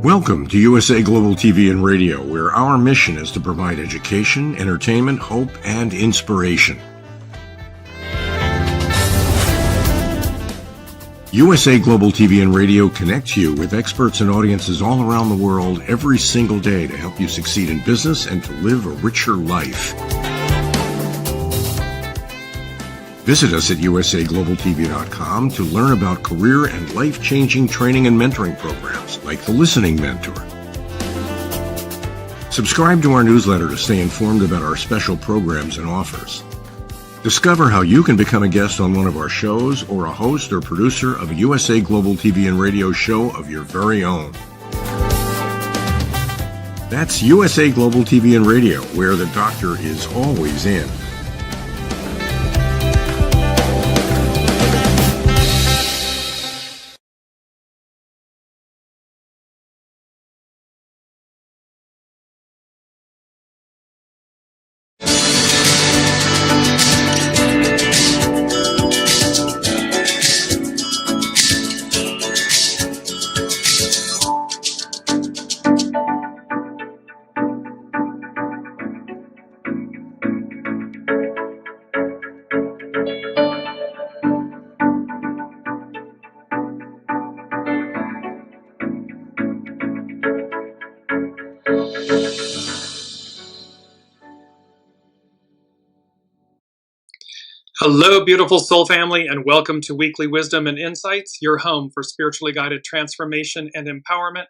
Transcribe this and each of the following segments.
Welcome to USA Global TV and Radio, where our mission is to provide education, entertainment, hope, and inspiration. USA Global TV and Radio connects you with experts and audiences all around the world every single day to help you succeed in business and to live a richer life. Visit us at usaglobaltv.com to learn about career and life-changing training and mentoring programs like the Listening Mentor. Subscribe to our newsletter to stay informed about our special programs and offers. Discover how you can become a guest on one of our shows or a host or producer of a USA Global TV and Radio show of your very own. That's USA Global TV and Radio, where the doctor is always in. Hello, beautiful soul family, and welcome to Weekly Wisdom and Insights, your home for spiritually guided transformation and empowerment.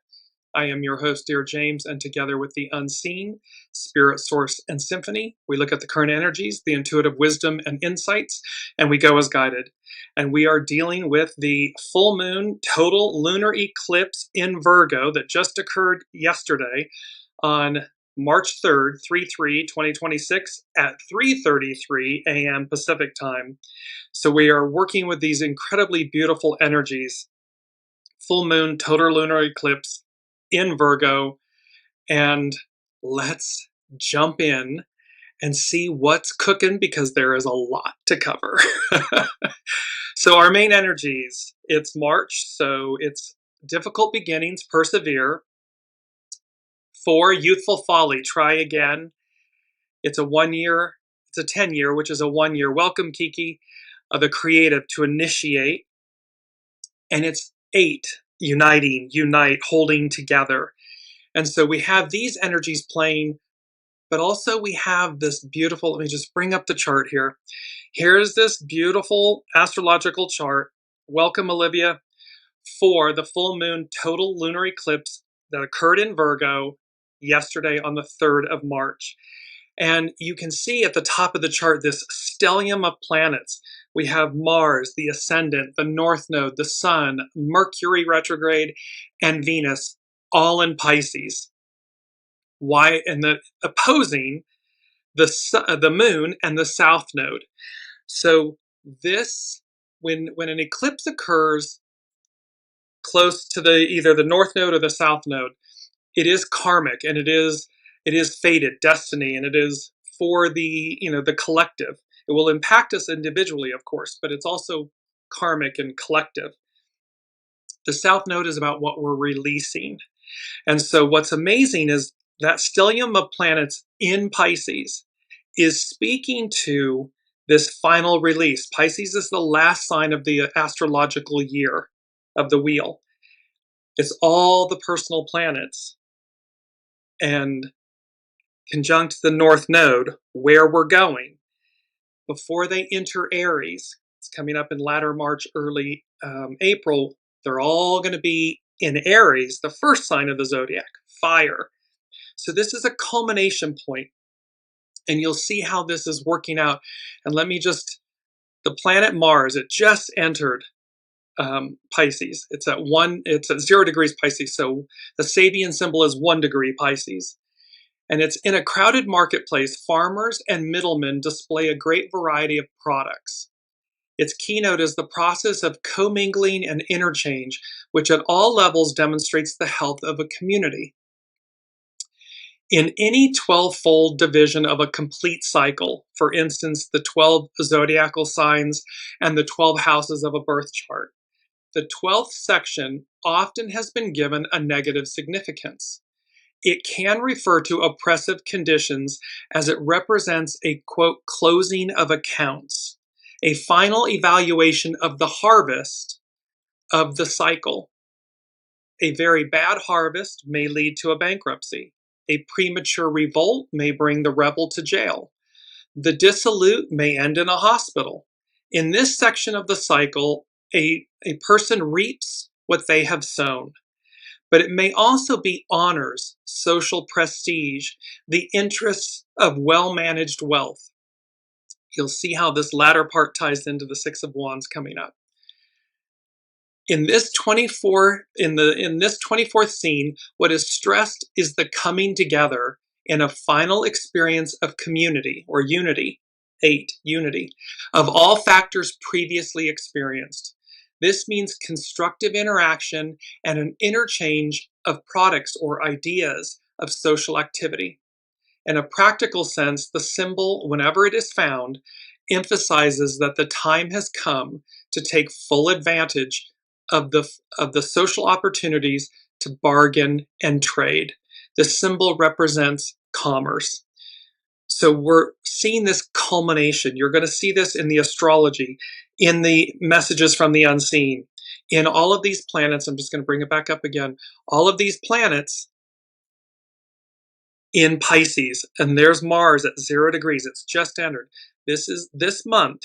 I am your host, Dearjames, and together with the unseen, Spirit, Source, and Symphony, we look at the current energies, the intuitive wisdom and insights, and we go as guided. And we are dealing with the full moon total lunar eclipse in Virgo that just occurred yesterday on March 3rd, 3/3/2026 at 3:33 a.m. Pacific time. So we are working with these incredibly beautiful energies. Full moon, total lunar eclipse in Virgo. And let's jump in and see what's cooking because there is a lot to cover. So our main energies, it's March, so it's difficult beginnings, persevere. 4, youthful folly, try again. It's a 1 year, it's a 10-year, which is a 1 year. Welcome, Kiki, the creative, to initiate. And it's 8, uniting, unite, holding together. And so we have these energies playing, but also we have this beautiful, let me just bring up the chart here. Here's this beautiful astrological chart. Welcome, Olivia, for the full moon total lunar eclipse that occurred in Virgo yesterday on the 3rd of March. And you can see at the top of the chart this stellium of planets. We have Mars, the ascendant, the north node, the sun, Mercury retrograde, and Venus, all in Pisces. Why? And the opposing the moon and the south node. So this, when an eclipse occurs close to either the north node or the south node, it is karmic, and it is fated, destiny, and it is for the collective. It will impact us individually, of course, but it's also karmic and collective. The south node is about what we're releasing. And so what's amazing is that stellium of planets in Pisces is speaking to this final release. Pisces is the last sign of the astrological year of the wheel. It's all the personal planets and conjunct the north node, where we're going, before they enter Aries. It's coming up in latter March, early April. They're all going to be in Aries, the first sign of the zodiac, fire. So this is a culmination point, and you'll see how this is working out. And let me the planet Mars, it just entered Pisces. It's at 0 degrees Pisces. So the Sabian symbol is 1 degree Pisces. And it's in a crowded marketplace. Farmers and middlemen display a great variety of products. Its keynote is the process of commingling and interchange, which at all levels demonstrates the health of a community. In any 12-fold division of a complete cycle, for instance, the 12 zodiacal signs and the 12 houses of a birth chart, the 12th section often has been given a negative significance. It can refer to oppressive conditions as it represents a, quote, closing of accounts, a final evaluation of the harvest of the cycle. A very bad harvest may lead to a bankruptcy. A premature revolt may bring the rebel to jail. The dissolute may end in a hospital. In this section of the cycle, a person reaps what they have sown. But it may also be honors, social prestige, the interests of well-managed wealth. You'll see how this latter part ties into the Six of Wands coming up. In this 24th scene, what is stressed is the coming together in a final experience of community or unity, 8, unity, of all factors previously experienced. This means constructive interaction and an interchange of products or ideas of social activity. In a practical sense, the symbol, whenever it is found, emphasizes that the time has come to take full advantage of the social opportunities to bargain and trade. The symbol represents commerce. So we're seeing this culmination. You're going to see this in the astrology, in the messages from the unseen, in all of these planets. I'm just going to bring it back up again. All of these planets in Pisces, and there's Mars at 0 degrees. It's just entered. This month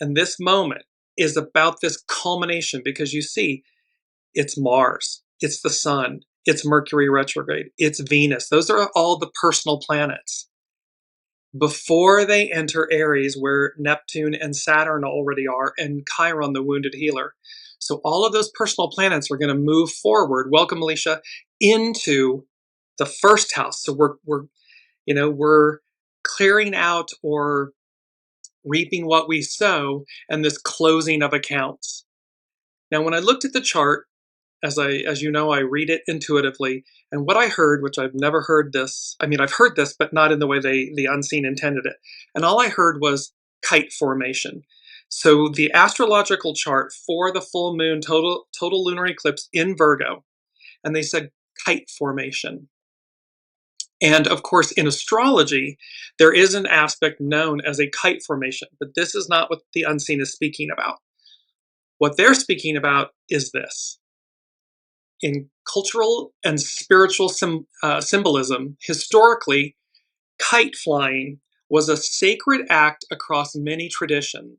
and this moment is about this culmination, because you see, it's Mars, it's the Sun, it's Mercury retrograde, it's Venus. Those are all the personal planets before they enter Aries, where Neptune and Saturn already are, and Chiron, the wounded healer. So all of those personal planets are going to move forward, welcome Alicia, into the first house. So we're clearing out or reaping what we sow, and this closing of accounts. Now, when I looked at the chart, as you know, I read it intuitively, and what I heard, which I've never heard this, I mean, I've heard this, but not in the way the unseen intended it. And all I heard was kite formation. So the astrological chart for the full moon total lunar eclipse in Virgo, and they said kite formation. And of course, in astrology, there is an aspect known as a kite formation, but this is not what the unseen is speaking about. What they're speaking about is this. In cultural and spiritual symbolism, historically, kite flying was a sacred act across many traditions.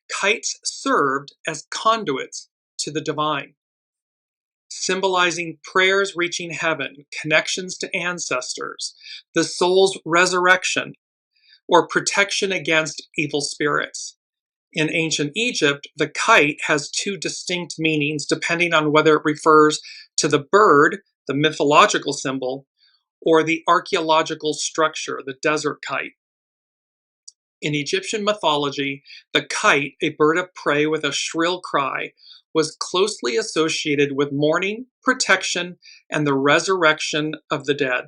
Kites served as conduits to the divine, symbolizing prayers reaching heaven, connections to ancestors, the soul's resurrection, or protection against evil spirits. In ancient Egypt, the kite has 2 distinct meanings depending on whether it refers to the bird, the mythological symbol, or the archaeological structure, the desert kite. In Egyptian mythology, the kite, a bird of prey with a shrill cry, was closely associated with mourning, protection, and the resurrection of the dead.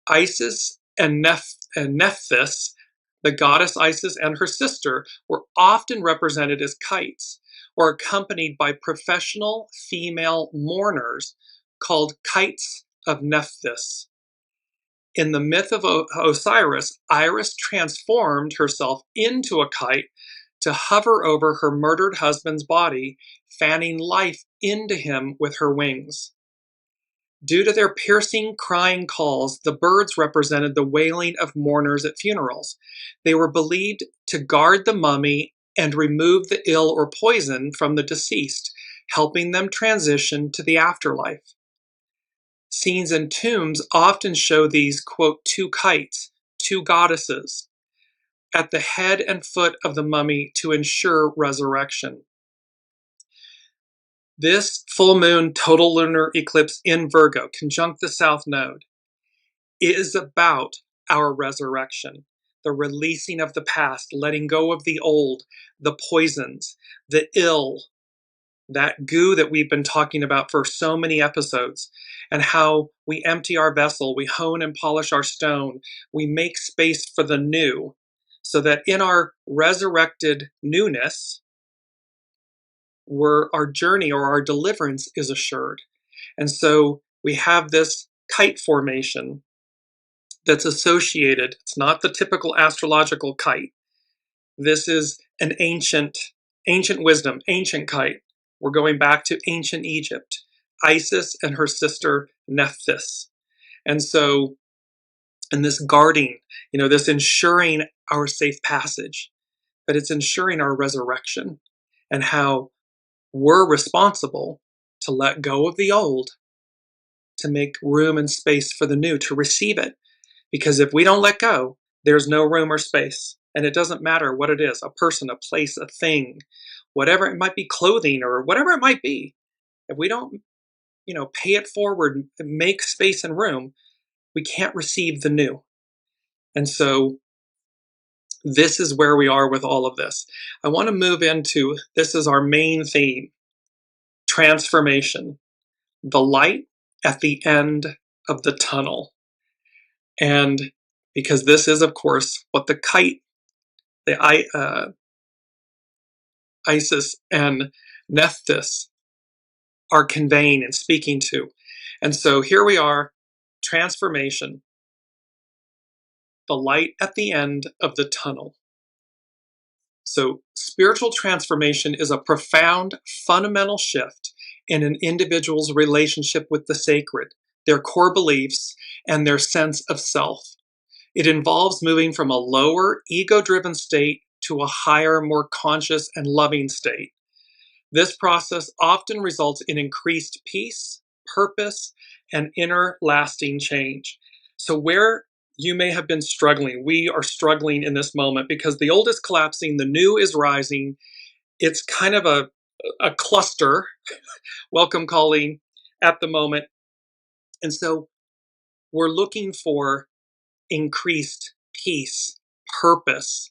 Isis and Nephthys, the goddess Isis and her sister, were often represented as kites, or accompanied by professional female mourners called kites of Nephthys. In the myth of Osiris, Iris transformed herself into a kite to hover over her murdered husband's body, fanning life into him with her wings. Due to their piercing, crying calls, the birds represented the wailing of mourners at funerals. They were believed to guard the mummy and remove the ill or poison from the deceased, helping them transition to the afterlife. Scenes in tombs often show these, quote, 2 kites, 2 goddesses, at the head and foot of the mummy to ensure resurrection. This full moon total lunar eclipse in Virgo, conjunct the South Node, is about our resurrection, the releasing of the past, letting go of the old, the poisons, the ill, that goo that we've been talking about for so many episodes, and how we empty our vessel, we hone and polish our stone, we make space for the new, so that in our resurrected newness, our journey or our deliverance is assured. And so we have this kite formation that's associated. It's not the typical astrological kite. This is an ancient wisdom, ancient kite. We're going back to ancient Egypt, Isis and her sister Nephthys. And so, and this guarding, this ensuring our safe passage, but it's ensuring our resurrection and how we're responsible to let go of the old, to make room and space for the new, to receive it. Because if we don't let go, there's no room or space. And it doesn't matter what it is, a person, a place, a thing, whatever it might be, clothing or whatever it might be. If we don't, pay it forward, make space and room, we can't receive the new. And so this is where we are with all of this. I want to move into, this is our main theme, transformation, the light at the end of the tunnel. And because this is, of course, what the kite, the Isis and Nephthys are conveying and speaking to. And so here we are, transformation, the light at the end of the tunnel. So spiritual transformation is a profound, fundamental shift in an individual's relationship with the sacred, their core beliefs, and their sense of self. It involves moving from a lower, ego-driven state to a higher, more conscious and loving state. This process often results in increased peace, purpose, and inner lasting change. So where you may have been struggling, we are struggling in this moment because the old is collapsing, the new is rising. It's kind of a cluster, welcome calling at the moment. And so we're looking for increased peace, purpose,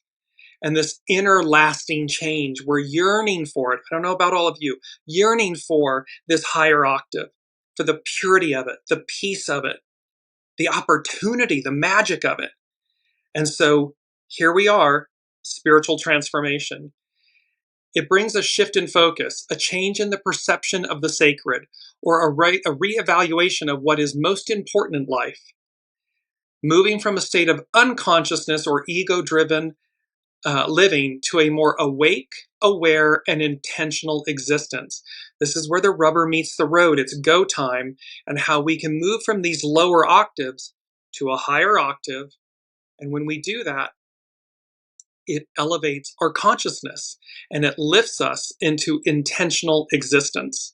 and this inner lasting change. We're yearning for it. I don't know about all of you, yearning for this higher octave, for the purity of it, the peace of it, the opportunity, the magic of it. And so here we are, spiritual transformation. It brings a shift in focus, a change in the perception of the sacred, or a reevaluation of what is most important in life. Moving from a state of unconsciousness or ego-driven living to a more awake, aware, and intentional existence. This is where the rubber meets the road. It's go time, and how we can move from these lower octaves to a higher octave. And when we do that, it elevates our consciousness and it lifts us into intentional existence.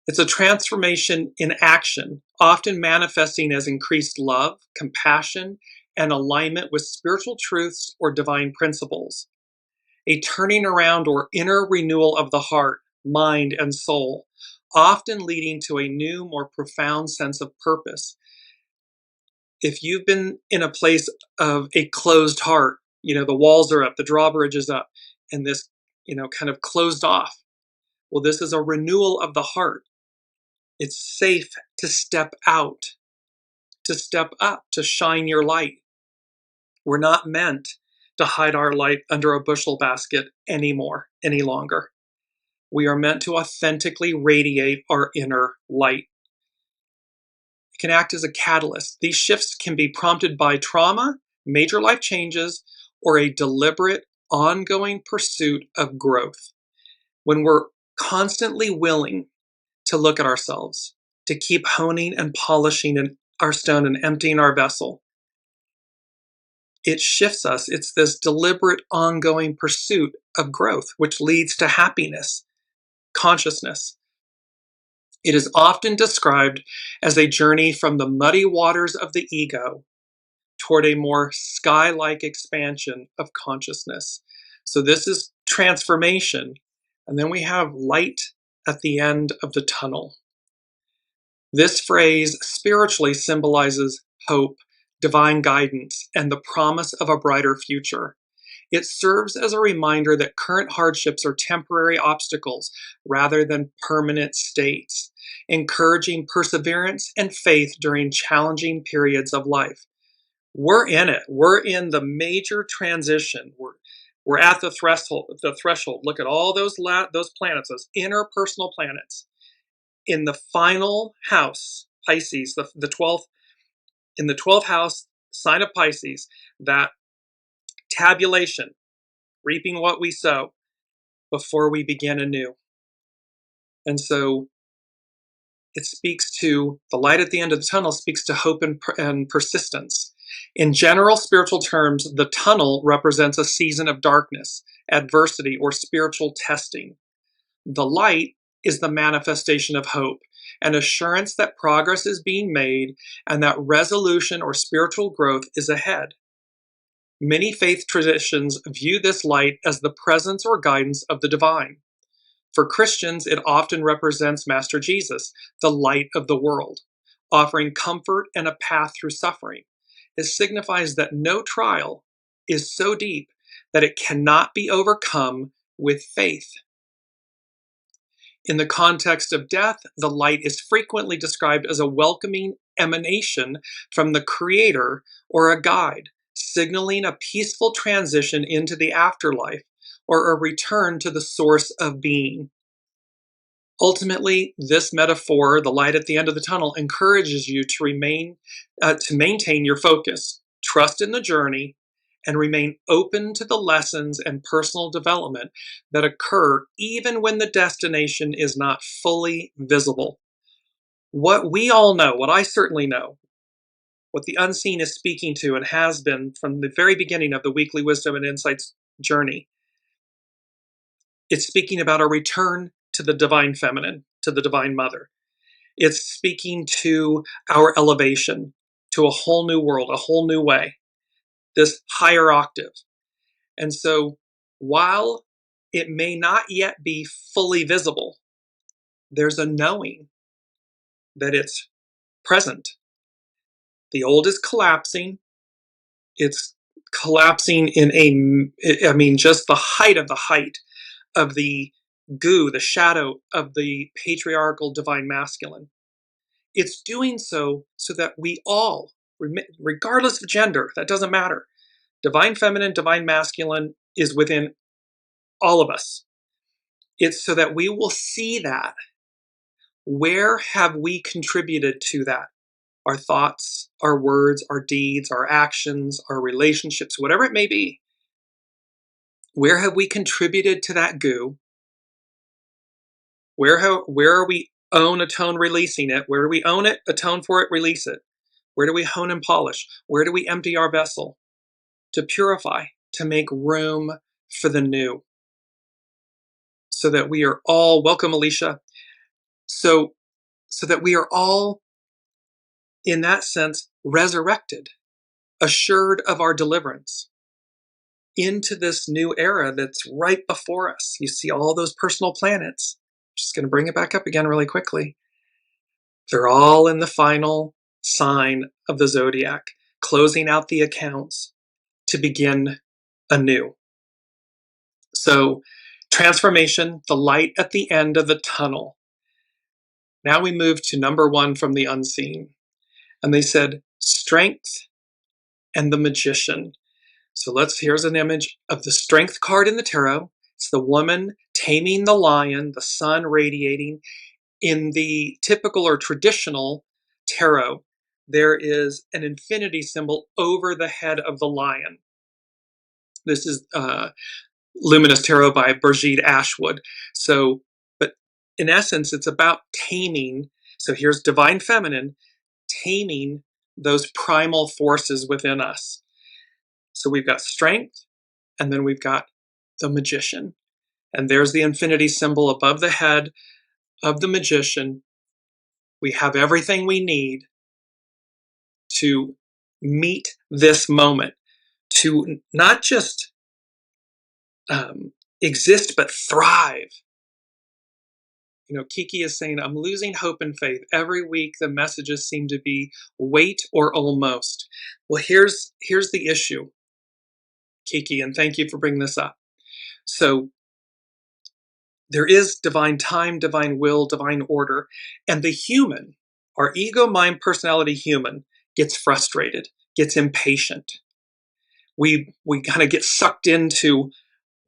It's a transformation in action, often manifesting as increased love, compassion, and alignment with spiritual truths or divine principles. A turning around or inner renewal of the heart, mind, and soul, often leading to a new, more profound sense of purpose. If you've been in a place of a closed heart, the walls are up, the drawbridge is up, and this, kind of closed off. Well, this is a renewal of the heart. It's safe to step out, to step up, to shine your light. We're not meant to hide our light under a bushel basket any longer. We are meant to authentically radiate our inner light. It can act as a catalyst. These shifts can be prompted by trauma, major life changes, or a deliberate, ongoing pursuit of growth. When we're constantly willing to look at ourselves, to keep honing and polishing our stone and emptying our vessel, it shifts us. It's this deliberate, ongoing pursuit of growth, which leads to happiness, consciousness. It is often described as a journey from the muddy waters of the ego toward a more sky-like expansion of consciousness. So this is transformation. And then we have light at the end of the tunnel. This phrase spiritually symbolizes hope, divine guidance, and the promise of a brighter future. It serves as a reminder that current hardships are temporary obstacles rather than permanent states, encouraging perseverance and faith during challenging periods of life. We're in it. We're in the major transition. We're at the threshold. Look at all those planets, those interpersonal planets. In the final house, Pisces, the 12th, in the 12th house, sign of Pisces, that tabulation, reaping what we sow before we begin anew. And so it speaks to the light at the end of the tunnel, speaks to hope and persistence. In general spiritual terms, the tunnel represents a season of darkness, adversity, or spiritual testing. The light is the manifestation of hope, an assurance that progress is being made and that resolution or spiritual growth is ahead. Many faith traditions view this light as the presence or guidance of the divine. For Christians, it often represents Master Jesus, the light of the world, offering comfort and a path through suffering. It signifies that no trial is so deep that it cannot be overcome with faith. In the context of death, the light is frequently described as a welcoming emanation from the Creator or a guide, signaling a peaceful transition into the afterlife or a return to the source of being. Ultimately, this metaphor, the light at the end of the tunnel, encourages you to maintain your focus, trust in the journey, and remain open to the lessons and personal development that occur even when the destination is not fully visible. What we all know, what I certainly know, what the unseen is speaking to and has been from the very beginning of the Weekly Wisdom and Insights journey, it's speaking about a return to the divine feminine, to the divine mother. It's speaking to our elevation to a whole new world, a whole new way, this higher octave. And so while it may not yet be fully visible, there's a knowing that it's present. The old is collapsing. It's collapsing just the height of the goo, the shadow of the patriarchal divine masculine. It's doing so that we all, regardless of gender, that doesn't matter. Divine feminine, divine masculine is within all of us. It's so that we will see that. Where have we contributed to that? Our thoughts, our words, our deeds, our actions, our relationships, whatever it may be. Where have we contributed to that goo? Where are we own, atone, releasing it? Where do we own it, atone for it, release it? Where do we hone and polish? Where do we empty our vessel to purify, to make room for the new? So that we are all, welcome Alicia, so that we are all, in that sense, resurrected, assured of our deliverance into this new era that's right before us. You see all those personal planets. Just going to bring it back up again really quickly. They're all in the final sign of the zodiac, closing out the accounts to begin anew. So, transformation, the light at the end of the tunnel. Now we move to number 1 from the unseen. And they said, strength and the magician. So here's an image of the strength card in the tarot. It's the woman taming the lion, the sun radiating. In the typical or traditional tarot, there is an infinity symbol over the head of the lion. This is Luminous Tarot by Brigitte Ashwood. So, but in essence, it's about taming. So here's divine feminine, taming those primal forces within us. So we've got strength, and then we've got the magician. And there's the infinity symbol above the head of the magician. We have everything we need to meet this moment, to not just exist, but thrive. You know, Kiki is saying, I'm losing hope and faith. Every week the messages seem to be wait or almost. Well, here's the issue, Kiki, and thank you for bringing this up. So there is divine time, divine will, divine order, and the human, our ego, mind, personality human, gets frustrated, gets impatient. We kind of get sucked into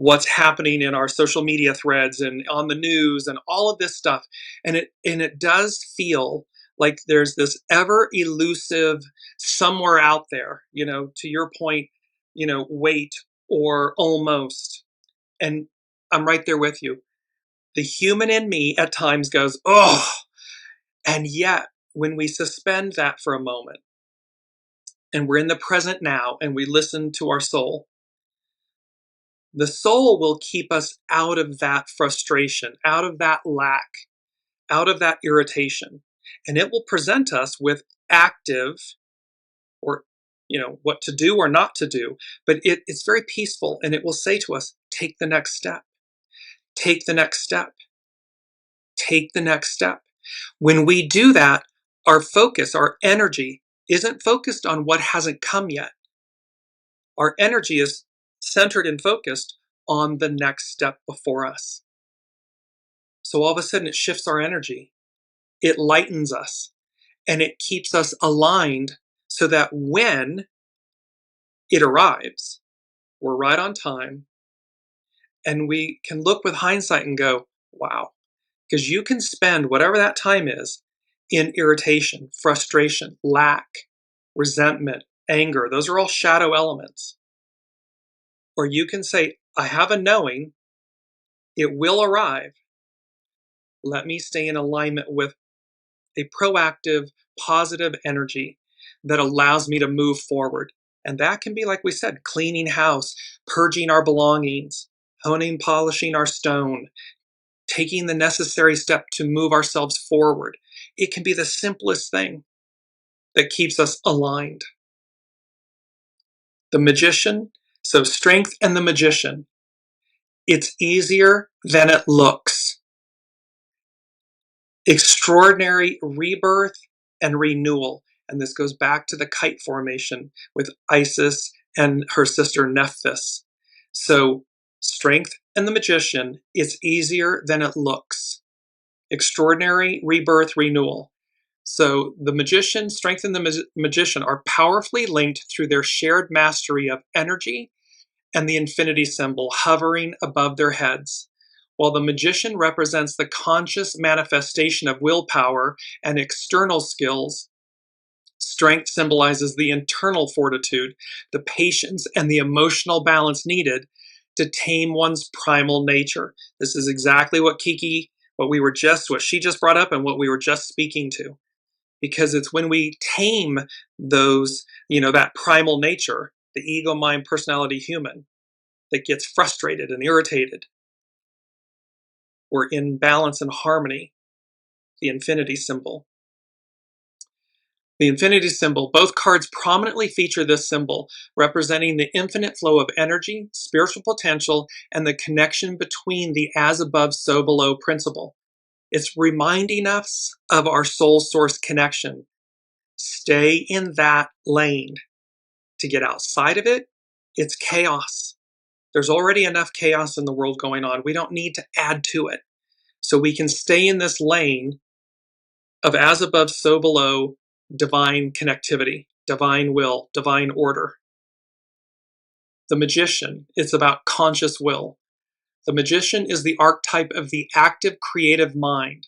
what's happening in our social media threads and on the news and all of this stuff. And it does feel like there's this ever elusive somewhere out there, to your point, wait or almost. And I'm right there with you. The human in me at times goes, oh, and yet when we suspend that for a moment and we're in the present now and we listen to our soul, the soul will keep us out of that frustration, out of that lack, out of that irritation. And it will present us with active or, what to do or not to do. But it's very peaceful, and it will say to us, take the next step, take the next step, take the next step. When we do that, our focus, our energy isn't focused on what hasn't come yet. Our energy is centered and focused on the next step before us. So all of a sudden it shifts our energy. It lightens us, and it keeps us aligned so that when it arrives, we're right on time, and we can look with hindsight and go, wow, because you can spend whatever that time is in irritation, frustration, lack, resentment, anger. Those are all shadow elements. Or you can say, I have a knowing, it will arrive. Let me stay in alignment with a proactive, positive energy that allows me to move forward. And that can be, like we said, cleaning house, purging our belongings, honing, polishing our stone, taking the necessary step to move ourselves forward. It can be the simplest thing that keeps us aligned. The magician, so strength and the magician, it's easier than it looks. Extraordinary rebirth and renewal. And this goes back to the kite formation with Isis and her sister Nephthys. So strength and the magician, it's easier than it looks. Extraordinary rebirth, renewal. So the magician, strength and the magician are powerfully linked through their shared mastery of energy and the infinity symbol hovering above their heads. While the magician represents the conscious manifestation of willpower and external skills, strength symbolizes the internal fortitude, the patience, and the emotional balance needed to tame one's primal nature. This is exactly what what she just brought up and what we were just speaking to. Because it's when we tame those, that primal nature, the ego, mind, personality, human, that gets frustrated and irritated. We're in balance and harmony, the infinity symbol. The infinity symbol, both cards prominently feature this symbol, representing the infinite flow of energy, spiritual potential, and the connection between the as above, so below principle. It's reminding us of our soul source connection. Stay in that lane. To get outside of it, it's chaos. There's already enough chaos in the world going on. We don't need to add to it. So we can stay in this lane of as above, so below, divine connectivity, divine will, divine order. The magician, it's about conscious will. The magician is the archetype of the active, creative mind.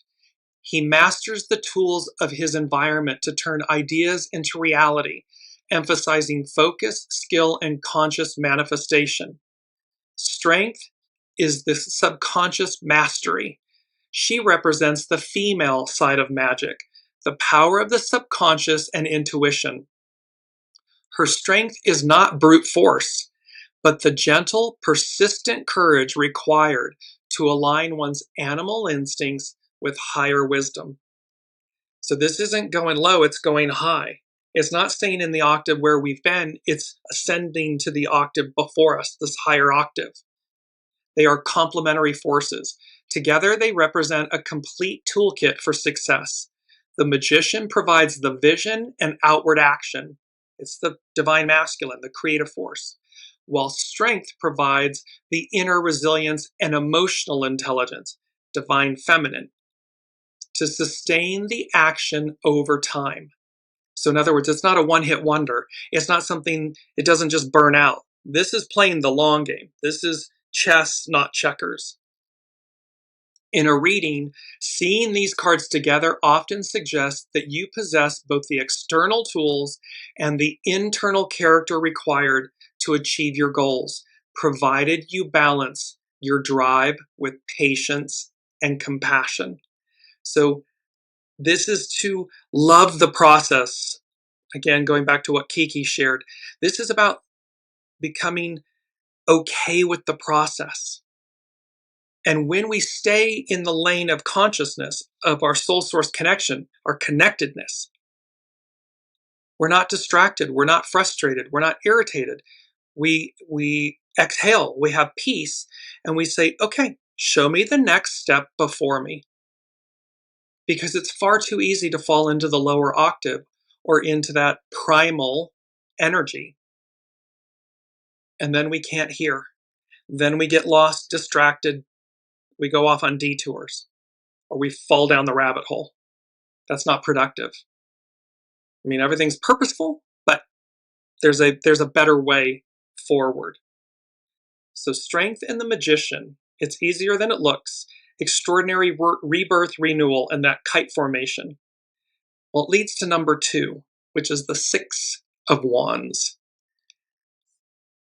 He masters the tools of his environment to turn ideas into reality, emphasizing focus, skill, and conscious manifestation. Strength is the subconscious mastery. She represents the female side of magic, the power of the subconscious and intuition. Her strength is not brute force, but the gentle, persistent courage required to align one's animal instincts with higher wisdom. So this isn't going low, it's going high. It's not staying in the octave where we've been, it's ascending to the octave before us, this higher octave. They are complementary forces. Together, they represent a complete toolkit for success. The magician provides the vision and outward action. It's the divine masculine, the creative force. While strength provides the inner resilience and emotional intelligence, divine feminine, to sustain the action over time. So in other words, it's not a one-hit wonder. It's not something, it doesn't just burn out. This is playing the long game. This is chess, not checkers. In a reading, seeing these cards together often suggests that you possess both the external tools and the internal character required to achieve your goals, provided you balance your drive with patience and compassion. So this is to love the process. Again, going back to what Kiki shared, this is about becoming okay with the process. And when we stay in the lane of consciousness, of our soul source connection, our connectedness, we're not distracted, we're not frustrated, we're not irritated. We exhale, we have peace, and we say, okay, show me the next step before me. Because it's far too easy to fall into the lower octave or into that primal energy. And then we can't hear. Then we get lost, distracted. We go off on detours, or we fall down the rabbit hole. That's not productive. I mean, everything's purposeful, but there's a better way forward. So strength in the magician, it's easier than it looks. Extraordinary rebirth, renewal, and that kite formation. Well, it leads to number 2, which is the 6 of Wands.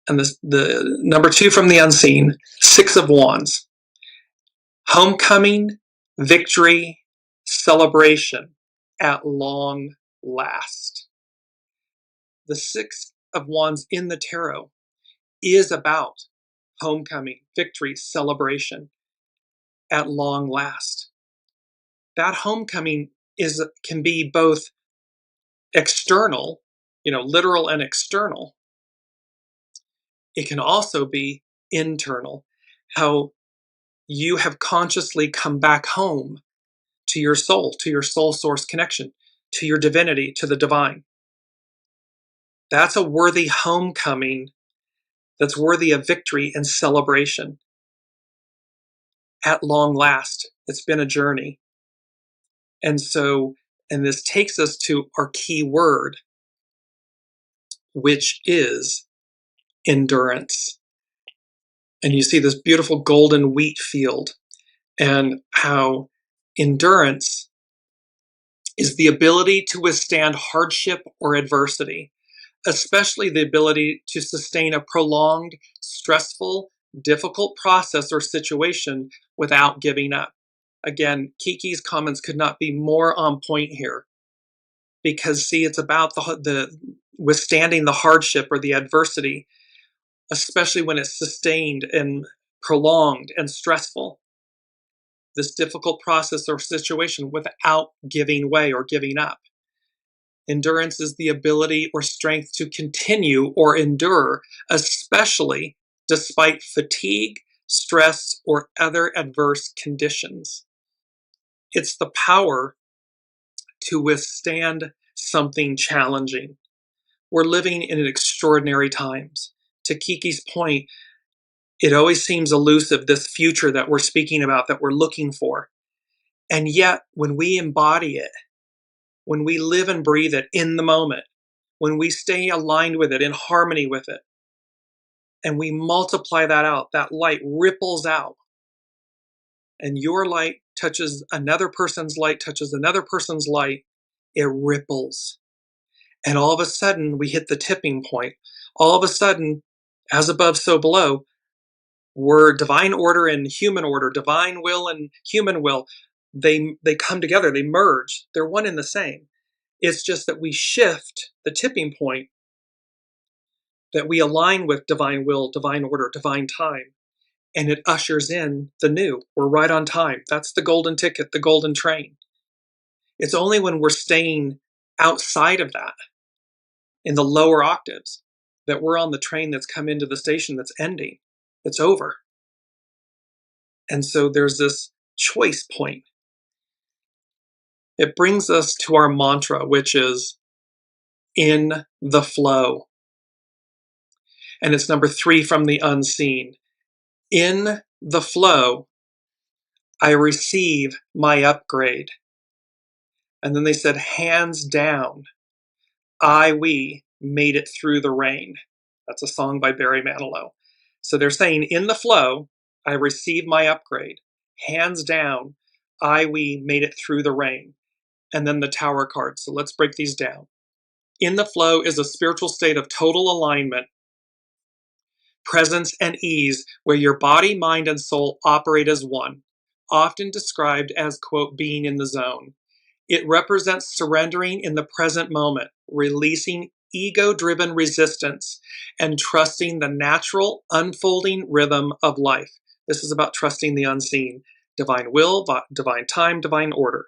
And the number 2 from the unseen, 6 of Wands. Homecoming, victory, celebration at long last. The 6 of Wands in the tarot is about homecoming, victory, celebration at long last. That homecoming can be both external, literal and external. It can also be internal, how you have consciously come back home to your soul source connection, to your divinity, to the divine. That's a worthy homecoming that's worthy of victory and celebration. At long last, it's been a journey. And this takes us to our key word, which is endurance. And you see this beautiful golden wheat field, and how endurance is the ability to withstand hardship or adversity, especially the ability to sustain a prolonged, stressful, difficult process or situation without giving up. Again, Kiki's comments could not be more on point here, because see, it's about the withstanding the hardship or the adversity, especially when it's sustained and prolonged and stressful. This difficult process or situation without giving way or giving up. Endurance is the ability or strength to continue or endure, especially despite fatigue, stress, or other adverse conditions. It's the power to withstand something challenging. We're living in extraordinary times. To Kiki's point, it always seems elusive, this future that we're speaking about, that we're looking for. And yet, when we embody it, when we live and breathe it in the moment, when we stay aligned with it, in harmony with it, and we multiply that out, that light ripples out. And your light touches another person's light, touches another person's light, it ripples. And all of a sudden, we hit the tipping point. All of a sudden, as above, so below, we're divine order and human order, divine will and human will. They come together, they merge, they're one and the same. It's just that we shift the tipping point, that we align with divine will, divine order, divine time, and it ushers in the new. We're right on time. That's the golden ticket, the golden train. It's only when we're staying outside of that, in the lower octaves, that we're on the train that's come into the station that's ending. It's over. And so there's this choice point. It brings us to our mantra, which is in the flow. And it's number 3 from the unseen. In the flow, I receive my upgrade. And then they said, hands down, we made it through the rain. That's a song by Barry Manilow. So they're saying, in the flow, I received my upgrade. Hands down, we made it through the rain. And then the Tower card. So let's break these down. In the flow is a spiritual state of total alignment, presence, and ease, where your body, mind, and soul operate as one, often described as, quote, being in the zone. It represents surrendering in the present moment, releasing ego-driven resistance, and trusting the natural unfolding rhythm of life. This is about trusting the unseen, divine will, divine time, divine order.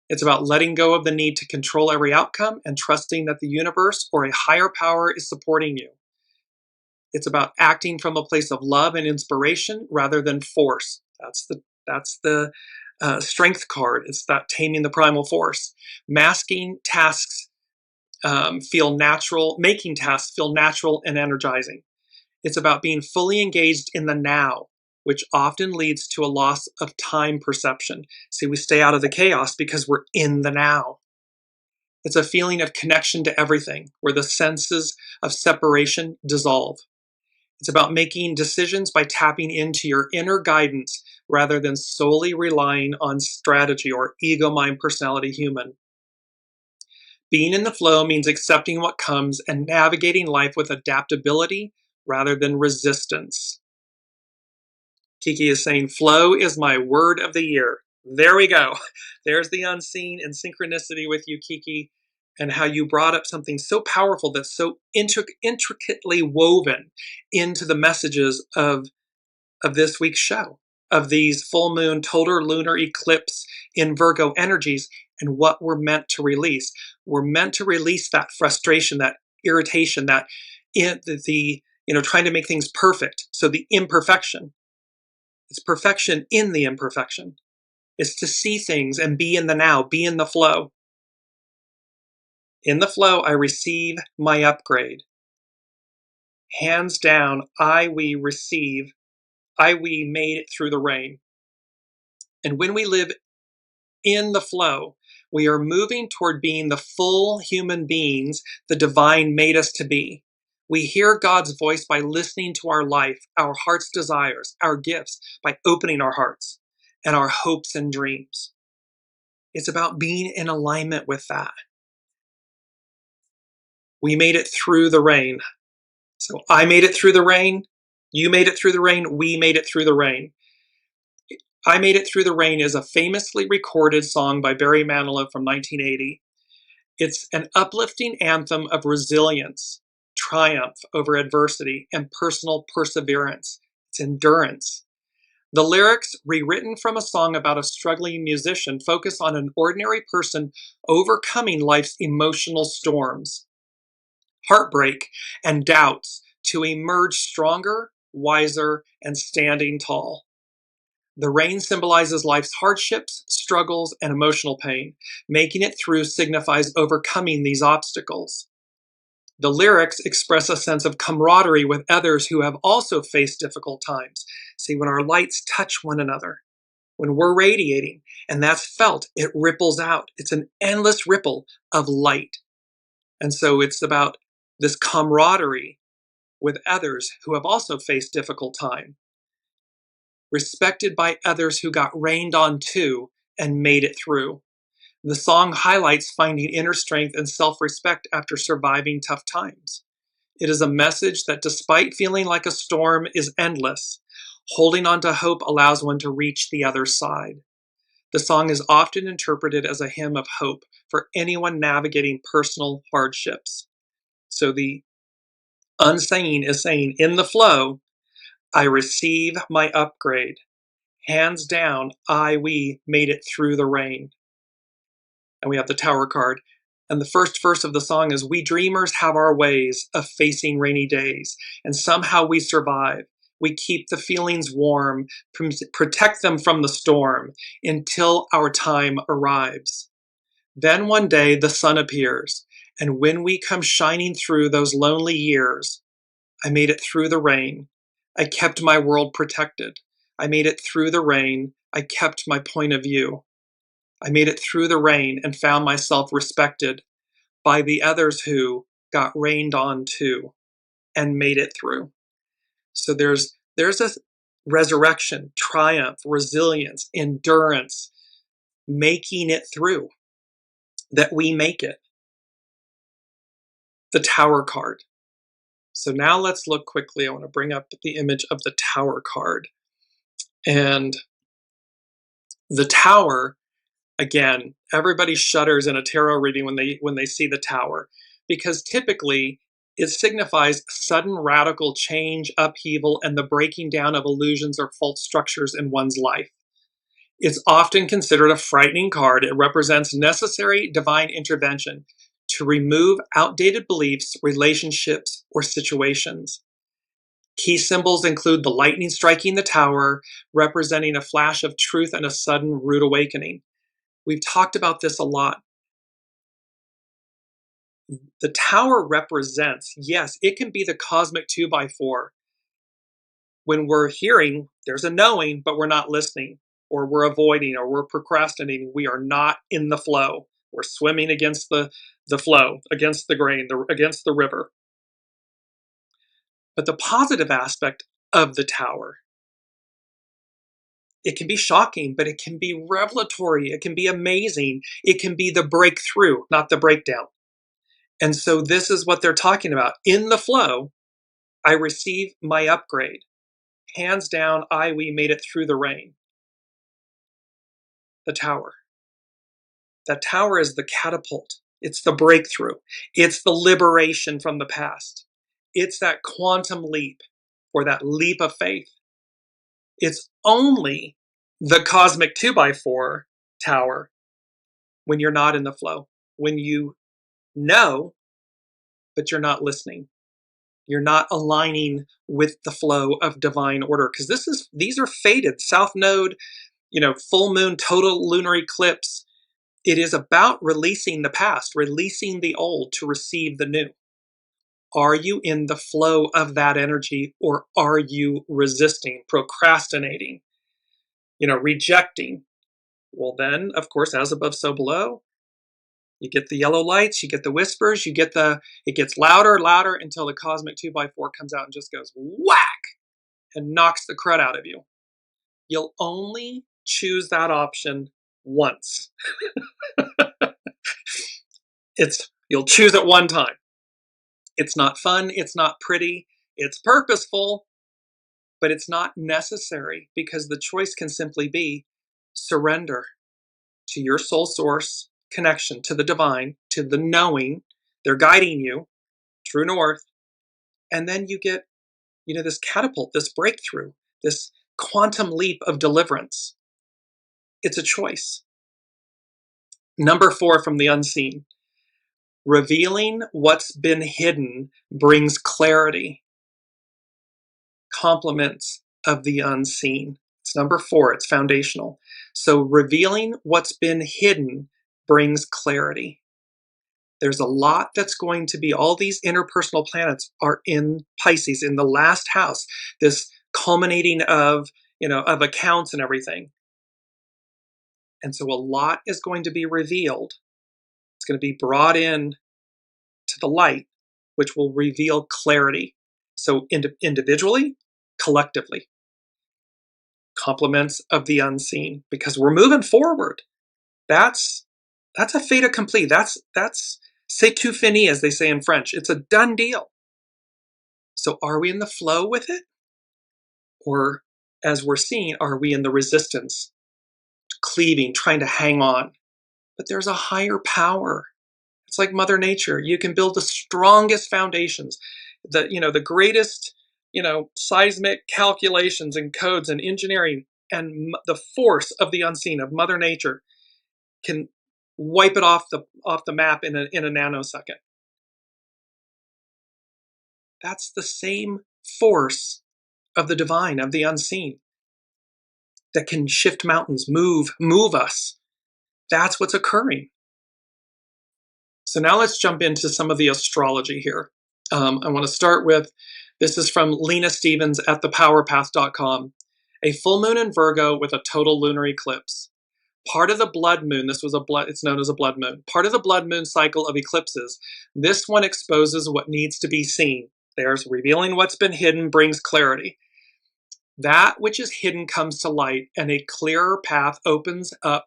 It's about letting go of the need to control every outcome and trusting that the universe or a higher power is supporting you. It's about acting from a place of love and inspiration rather than force. That's the strength card. It's that taming the primal force. Masking tasks feel natural, making tasks feel natural and energizing. It's about being fully engaged in the now, which often leads to a loss of time perception. See, we stay out of the chaos because we're in the now. It's a feeling of connection to everything, where the senses of separation dissolve. It's about making decisions by tapping into your inner guidance rather than solely relying on strategy or ego, mind, personality, human. Being in the flow means accepting what comes and navigating life with adaptability rather than resistance. Kiki is saying, flow is my word of the year. There we go. There's the unseen and synchronicity with you, Kiki, and how you brought up something so powerful that's so intricately woven into the messages of this week's show, of these full moon, total lunar eclipse in Virgo energies, and what we're meant to release. We're meant to release that frustration, that irritation, that trying to make things perfect. So the imperfection. It's perfection in the imperfection. It's to see things and be in the now, be in the flow. In the flow, I receive my upgrade. Hands down, we made it through the rain. And when we live in the flow, we are moving toward being the full human beings the divine made us to be. We hear God's voice by listening to our life, our heart's desires, our gifts, by opening our hearts and our hopes and dreams. It's about being in alignment with that. We made it through the rain. So I made it through the rain. You made it through the rain. We made it through the rain. I Made It Through the Rain is a famously recorded song by Barry Manilow from 1980. It's an uplifting anthem of resilience, triumph over adversity, and personal perseverance. It's endurance. The lyrics, rewritten from a song about a struggling musician, focus on an ordinary person overcoming life's emotional storms, heartbreak, and doubts to emerge stronger, wiser, and standing tall. The rain symbolizes life's hardships, struggles, and emotional pain. Making it through signifies overcoming these obstacles. The lyrics express a sense of camaraderie with others who have also faced difficult times. See, when our lights touch one another, when we're radiating, and that's felt, it ripples out. It's an endless ripple of light. And so it's about this camaraderie with others who have also faced difficult time, respected by others who got rained on too and made it through. The song highlights finding inner strength and self-respect after surviving tough times. It is a message that despite feeling like a storm is endless, holding on to hope allows one to reach the other side. The song is often interpreted as a hymn of hope for anyone navigating personal hardships. So the unseen is saying, in the flow, I receive my upgrade. Hands down, we made it through the rain. And we have the Tower card. And the first verse of the song is, we dreamers have our ways of facing rainy days, and somehow we survive. We keep the feelings warm, protect them from the storm until our time arrives. Then one day the sun appears, and when we come shining through those lonely years, I made it through the rain. I kept my world protected. I made it through the rain. I kept my point of view. I made it through the rain and found myself respected by the others who got rained on too and made it through. So there's a resurrection, triumph, resilience, endurance, making it through, that we make it. The Tower card. So now let's look quickly. I want to bring up the image of the Tower card. And the Tower, again, everybody shudders in a tarot reading when they see the Tower, because typically it signifies sudden radical change, upheaval, and the breaking down of illusions or false structures in one's life. It's often considered a frightening card. It represents necessary divine intervention to remove outdated beliefs, relationships, or situations. Key symbols include the lightning striking the Tower, representing a flash of truth and a sudden rude awakening. We've talked about this a lot. The Tower represents, yes, it can be the cosmic 2x4. When we're hearing, there's a knowing, but we're not listening, or we're avoiding, or we're procrastinating. We are not in the flow. We're swimming against the flow, against the grain, against the river. But the positive aspect of the Tower, it can be shocking, but it can be revelatory. It can be amazing. It can be the breakthrough, not the breakdown. And so this is what they're talking about. In the flow, I receive my upgrade. Hands down, we made it through the rain. The Tower. That Tower is the catapult. It's the breakthrough. It's the liberation from the past. It's that quantum leap, or that leap of faith. It's only the cosmic 2x4 Tower when you're not in the flow. When you know, but you're not listening. You're not aligning with the flow of divine order, because these are fated. South Node, full moon, total lunar eclipse. It is about releasing the past, releasing the old to receive the new. Are you in the flow of that energy, or are you resisting, procrastinating, rejecting? Well, then, of course, as above, so below. You get the yellow lights, you get the whispers, it gets louder, louder, until the cosmic 2x4 comes out and just goes whack and knocks the crud out of you. You'll only choose that option once. You'll choose it one time. It's not fun, it's not pretty, it's purposeful, but it's not necessary, because the choice can simply be surrender to your soul source, connection to the divine, to the knowing. They're guiding you, true north. And then you get, this catapult, this breakthrough, this quantum leap of deliverance. It's a choice. Number 4 from the unseen. Revealing what's been hidden brings clarity. Compliments of the unseen. It's number 4. It's foundational. So revealing what's been hidden brings clarity. There's a lot that's going to be, all these interpersonal planets are in Pisces, in the last house, this culminating of accounts and everything. And so a lot is going to be revealed. It's going to be brought in to the light, which will reveal clarity. So individually, collectively. Compliments of the unseen, because we're moving forward. That's a fait accompli. That's c'est tout fini, as they say in French. It's a done deal. So are we in the flow with it? Or, as we're seeing, are we in the resistance, cleaving, trying to hang on? But there's a higher power. It's like Mother Nature. You can build the strongest foundations, the greatest, seismic calculations and codes and engineering, and the force of the unseen, of Mother Nature, can wipe it off the map in a nanosecond. That's the same force of the divine, of the unseen, that can shift mountains, move us. That's what's occurring. So now let's jump into some of the astrology here. I want to start with, this is from Lena Stevens at thepowerpath.com. A full moon in Virgo with a total lunar eclipse. Part of the blood moon, it's known as a blood moon. Part of the blood moon cycle of eclipses, this one exposes what needs to be seen. There's revealing what's been hidden brings clarity. That which is hidden comes to light, and a clearer path opens up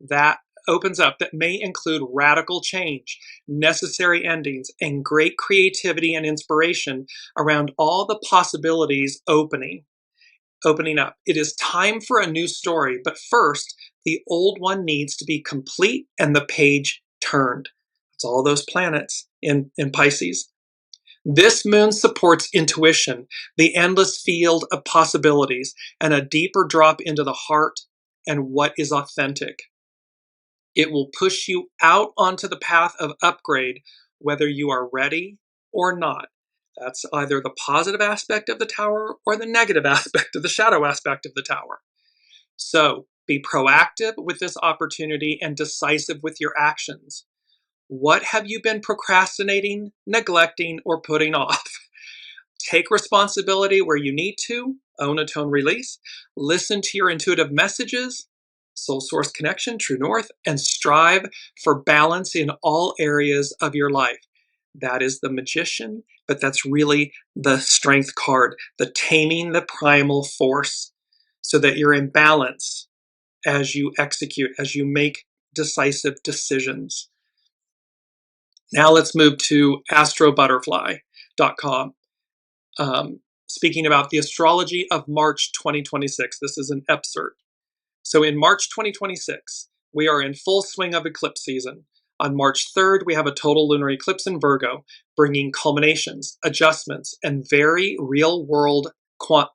that may include radical change, necessary endings, and great creativity and inspiration around all the possibilities opening up. It is time for a new story, but first, the old one needs to be complete and the page turned. It's all those planets in Pisces. This moon supports intuition, the endless field of possibilities, and a deeper drop into the heart and what is authentic. It will push you out onto the path of upgrade, whether you are ready or not. That's either the positive aspect of the tower or the negative aspect of the shadow aspect of the tower. So be proactive with this opportunity and decisive with your actions. What have you been procrastinating, neglecting, or putting off? Take responsibility where you need to, own a tone release, listen to your intuitive messages, soul source connection, true north, and strive for balance in all areas of your life. That is the magician, but that's really the strength card, the taming the primal force, so that you're in balance as you execute, as you make decisive decisions. Now let's move to astrobutterfly.com. Speaking about the astrology of March 2026. This is an excerpt. So in March 2026, we are in full swing of eclipse season. On March 3rd, we have a total lunar eclipse in Virgo, bringing culminations, adjustments, and very real-world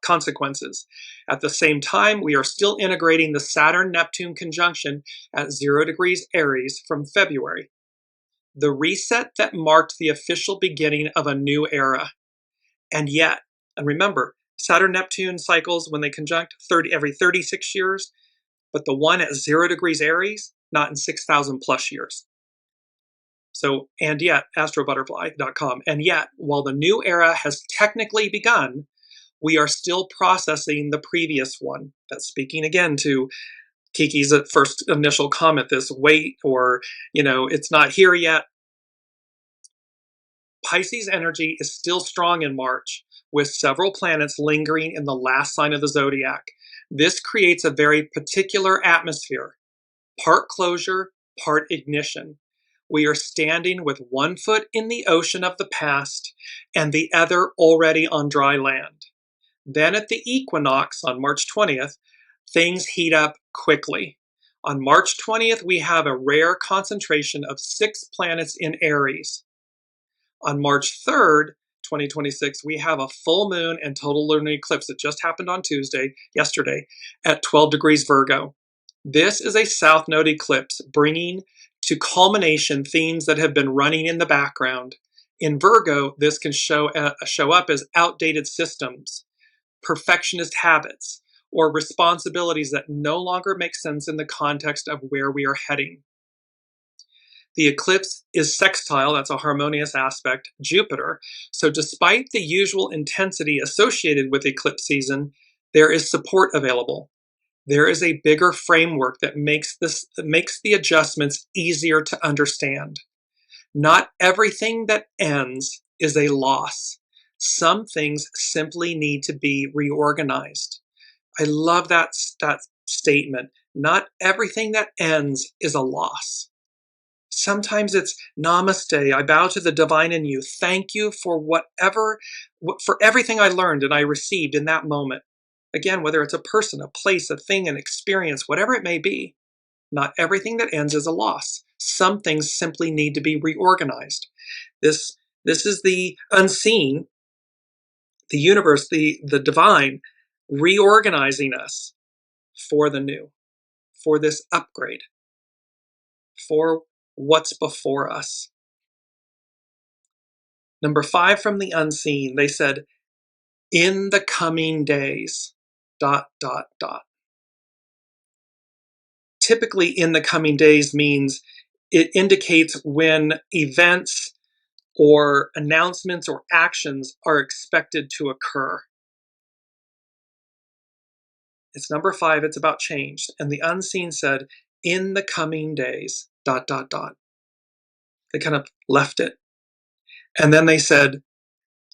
consequences. At the same time, we are still integrating the Saturn-Neptune conjunction at 0 degrees Aries from February. The reset that marked the official beginning of a new era. And yet, and remember, Saturn-Neptune cycles, when they conjunct, every 36 years, but the one at 0 degrees Aries, not in 6,000 plus years. So, and yet, astrobutterfly.com, and yet, while the new era has technically begun, we are still processing the previous one. That's speaking again to Kiki's first initial comment, this wait, or, it's not here yet. Pisces energy is still strong in March, with several planets lingering in the last sign of the zodiac. This creates a very particular atmosphere, part closure, part ignition. We are standing with one foot in the ocean of the past and the other already on dry land. Then at the equinox on March 20th, things heat up quickly. On March 20th, we have a rare concentration of 6 planets in Aries. On March 3rd, 2026, we have a full moon and total lunar eclipse that just happened on yesterday, at 12 degrees Virgo. This is a South Node eclipse, bringing to culmination themes that have been running in the background. In Virgo, this can show up as outdated systems, perfectionist habits, or responsibilities that no longer make sense in the context of where we are heading. The eclipse is sextile, that's a harmonious aspect, Jupiter. So despite the usual intensity associated with eclipse season, there is support available. There is a bigger framework that makes the adjustments easier to understand. Not everything that ends is a loss. Some things simply need to be reorganized. I love that statement. Not everything that ends is a loss. Sometimes it's namaste. I bow to the divine in you. Thank you for for everything I learned and I received in that moment. Again, whether it's a person, a place, a thing, an experience, whatever it may be, not everything that ends is a loss. Some things simply need to be reorganized. This is the unseen, the universe, the divine, reorganizing us for the new, for this upgrade, for what's before us. Number 5 from the unseen, they said, in the coming days, ... Typically, in the coming days means it indicates when events or announcements or actions are expected to occur. It's number 5, it's about change. And the unseen said, in the coming days, ... They kind of left it. And then they said,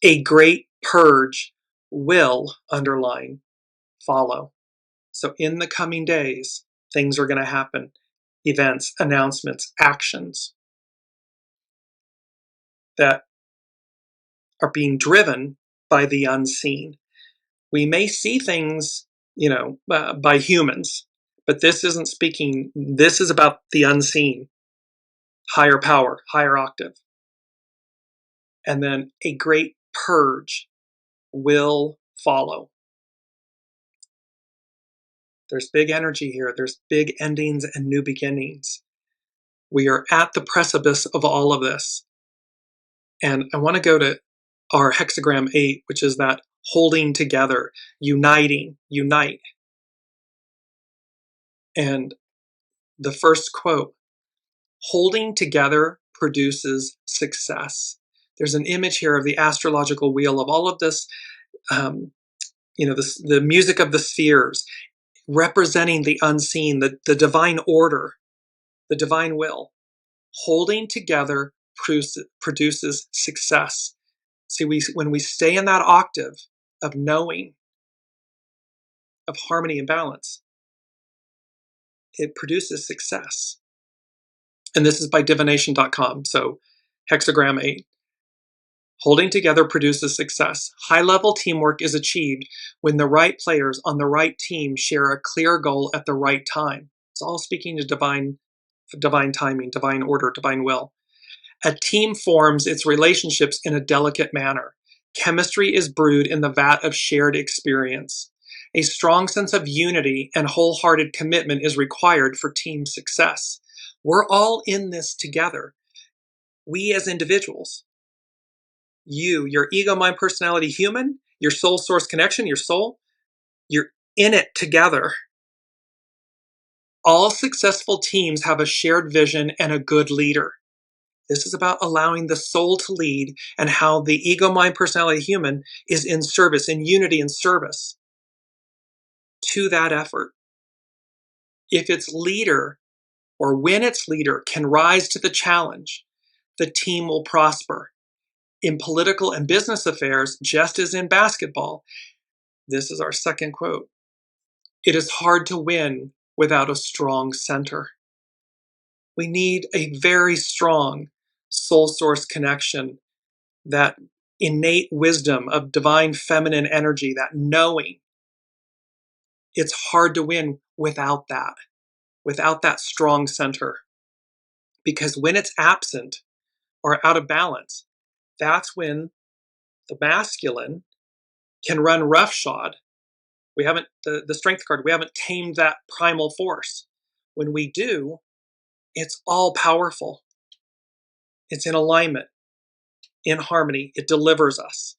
A great purge will, underline, follow. So in the coming days, things are going to happen. Events, announcements, actions that are being driven by the unseen. We may see things, by humans, but this isn't speaking, this is about the unseen, higher power, higher octave. And then a great purge will follow. There's big energy here. There's big endings and new beginnings. We are at the precipice of all of this. And I want to go to our hexagram 8, which is that holding together, uniting, unite. And the first quote, holding together produces success. There's an image here of the astrological wheel of all of this, the music of the spheres, representing the unseen, the divine order, the divine will. Holding together produces success. See, when we stay in that octave of knowing, of harmony and balance, it produces success. And this is by divination.com. So hexagram 8. Holding together produces success. High-level teamwork is achieved when the right players on the right team share a clear goal at the right time. It's all speaking to divine timing, divine order, divine will. A team forms its relationships in a delicate manner. Chemistry is brewed in the vat of shared experience. A strong sense of unity and wholehearted commitment is required for team success. We're all in this together. We as individuals, you, your ego, mind, personality, human, your soul source connection, your soul, you're in it together. All successful teams have a shared vision and a good leader. This is about allowing the soul to lead and how the ego, mind, personality, human is in service, in unity and service to that effort. If its leader, or when its leader can rise to the challenge, the team will prosper. In political and business affairs, just as in basketball, this is our second quote, it is hard to win without a strong center. We need a very strong soul source connection, that innate wisdom of divine feminine energy, that knowing. It's hard to win without that strong center. Because when it's absent or out of balance, that's when the masculine can run roughshod. We haven't, the strength card, we haven't tamed that primal force. When we do, it's all powerful. It's in alignment, in harmony. It delivers us.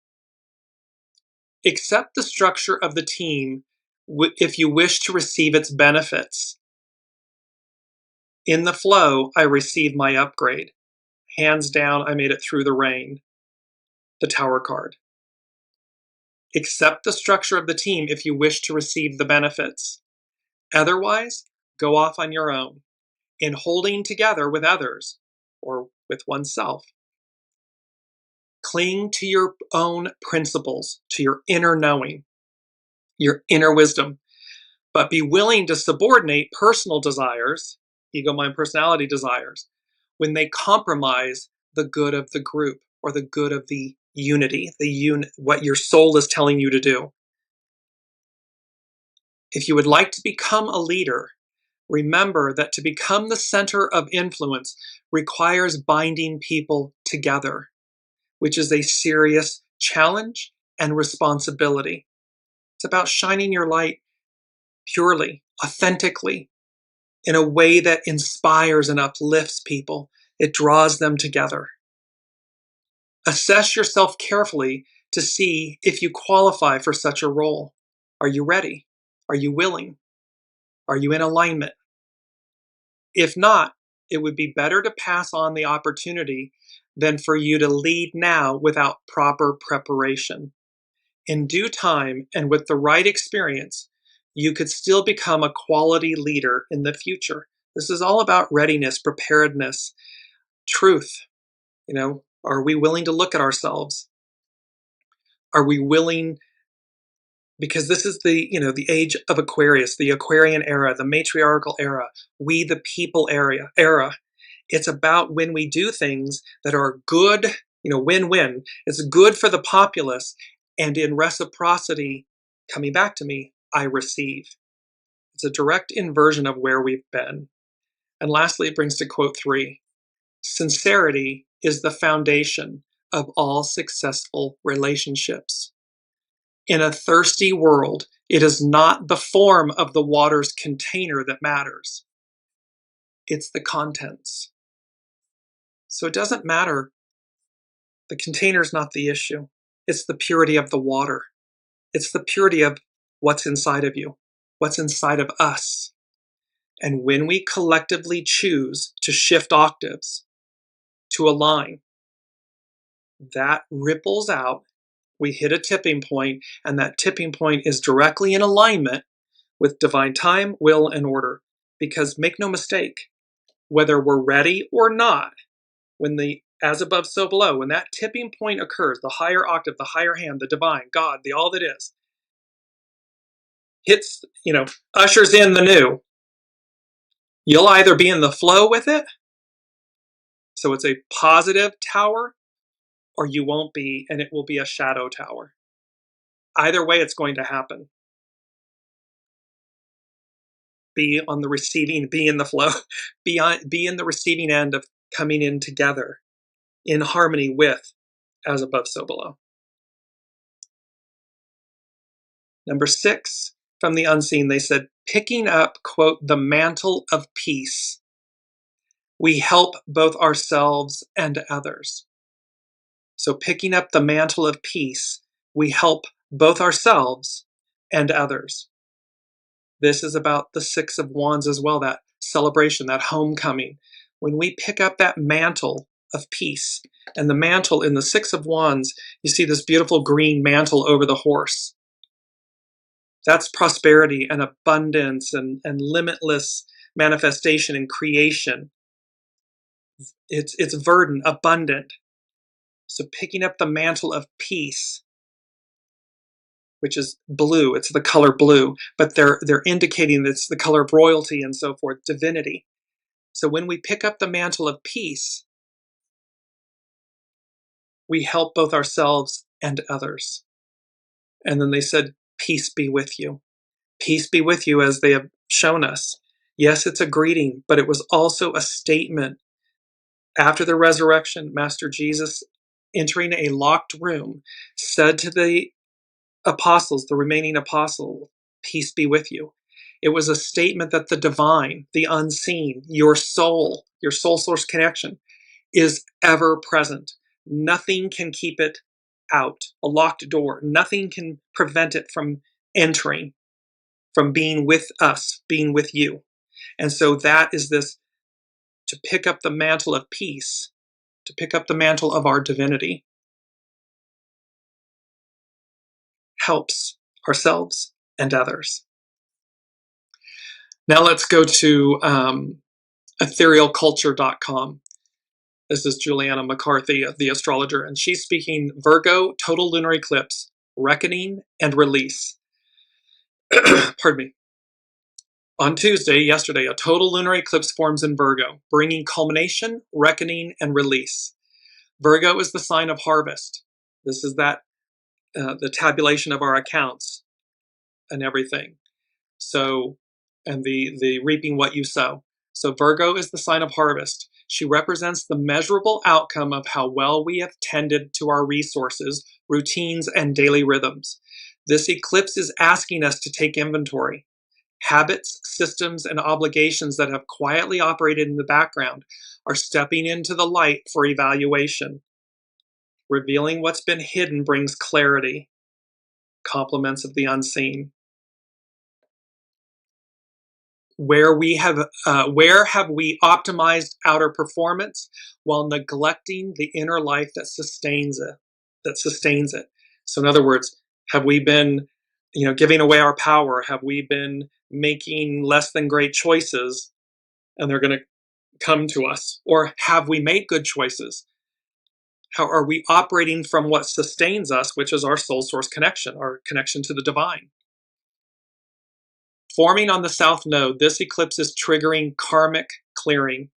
Accept the structure of the team if you wish to receive its benefits. In the flow, I received my upgrade. Hands down, I made it through the rain. The Tower card. Accept the structure of the team if you wish to receive the benefits. Otherwise, go off on your own, in holding together with others or with oneself. Cling to your own principles, to your inner knowing, your inner wisdom, but be willing to subordinate personal desires, ego, mind, personality desires, when they compromise the good of the group or the good of the unity, what your soul is telling you to do. If you would like to become a leader, remember that to become the center of influence requires binding people together, which is a serious challenge and responsibility. It's about shining your light purely, authentically, in a way that inspires and uplifts people. It draws them together. Assess yourself carefully to see if you qualify for such a role. Are you ready? Are you willing? Are you in alignment? If not, it would be better to pass on the opportunity than for you to lead now without proper preparation. In due time and with the right experience, you could still become a quality leader in the future. This is all about readiness, preparedness, truth. Are we willing to look at ourselves? Are we willing, because this is the, the age of Aquarius, the Aquarian era, the matriarchal era, we the people era. It's about when we do things that are good, win-win. It's good for the populace, and in reciprocity, coming back to me, I receive. It's a direct inversion of where we've been. And lastly, it brings to quote 3. Sincerity is the foundation of all successful relationships. In a thirsty world, it is not the form of the water's container that matters. It's the contents. So it doesn't matter. The container's not the issue. It's the purity of the water. It's the purity of what's inside of you, what's inside of us. And when we collectively choose to shift octaves, to align, that ripples out. We hit a tipping point, and that tipping point is directly in alignment with divine time, will, and order. Because make no mistake, whether we're ready or not, when the as above, so below, when that tipping point occurs, the higher octave, the higher hand, the divine, God, the all that is, hits, ushers in the new, you'll either be in the flow with it, so it's a positive tower, or you won't be, and it will be a shadow tower. Either way, it's going to happen. Be on the receiving, be in the flow, be in the receiving end of coming in together, in harmony with as above, so below. Number 6, from the unseen, they said, picking up, quote, the mantle of peace, we help both ourselves and others. So picking up the mantle of peace, we help both ourselves and others. This is about the 6 of Wands as well, that celebration, that homecoming. When we pick up that mantle of peace, and the mantle in the 6 of Wands, you see this beautiful green mantle over the horse. That's prosperity and abundance and limitless manifestation and creation. It's verdant, abundant. So picking up the mantle of peace, which is blue, it's the color blue, but they're indicating it's the color of royalty and so forth, divinity. So when we pick up the mantle of peace, we help both ourselves and others. And then they said, peace be with you. Peace be with you, as they have shown us. Yes, it's a greeting, but it was also a statement. After the resurrection, Master Jesus, entering a locked room, said to the apostles, the remaining apostles, peace be with you. It was a statement that the divine, the unseen, your soul source connection, is ever present. Nothing can keep it out. A locked door. Nothing can prevent it from entering, from being with us, being with you. And so that is this, to pick up the mantle of peace, to pick up the mantle of our divinity, helps ourselves and others. Now let's go to etherealculture.com. This is Juliana McCarthy, the astrologer, and she's speaking Virgo, total lunar eclipse, reckoning and release. Pardon me. On Tuesday, yesterday, a total lunar eclipse forms in Virgo, bringing culmination, reckoning, and release. Virgo is the sign of harvest. This is that the tabulation of our accounts and everything. So, and the reaping what you sow. So Virgo is the sign of harvest. She represents the measurable outcome of how well we have tended to our resources, routines, and daily rhythms. This eclipse is asking us to take inventory. Habits, systems, and obligations that have quietly operated in the background are stepping into the light for evaluation. Revealing what's been hidden brings clarity. Compliments of the unseen. Where have we optimized outer performance while neglecting the inner life that sustains it? So in other words, have we been, giving away our power? Have we been making less than great choices and they're going to come to us? Or have we made good choices? How are we operating from what sustains us, which is our soul source connection, our connection to the divine? Forming on the south node, this eclipse is triggering karmic clearing.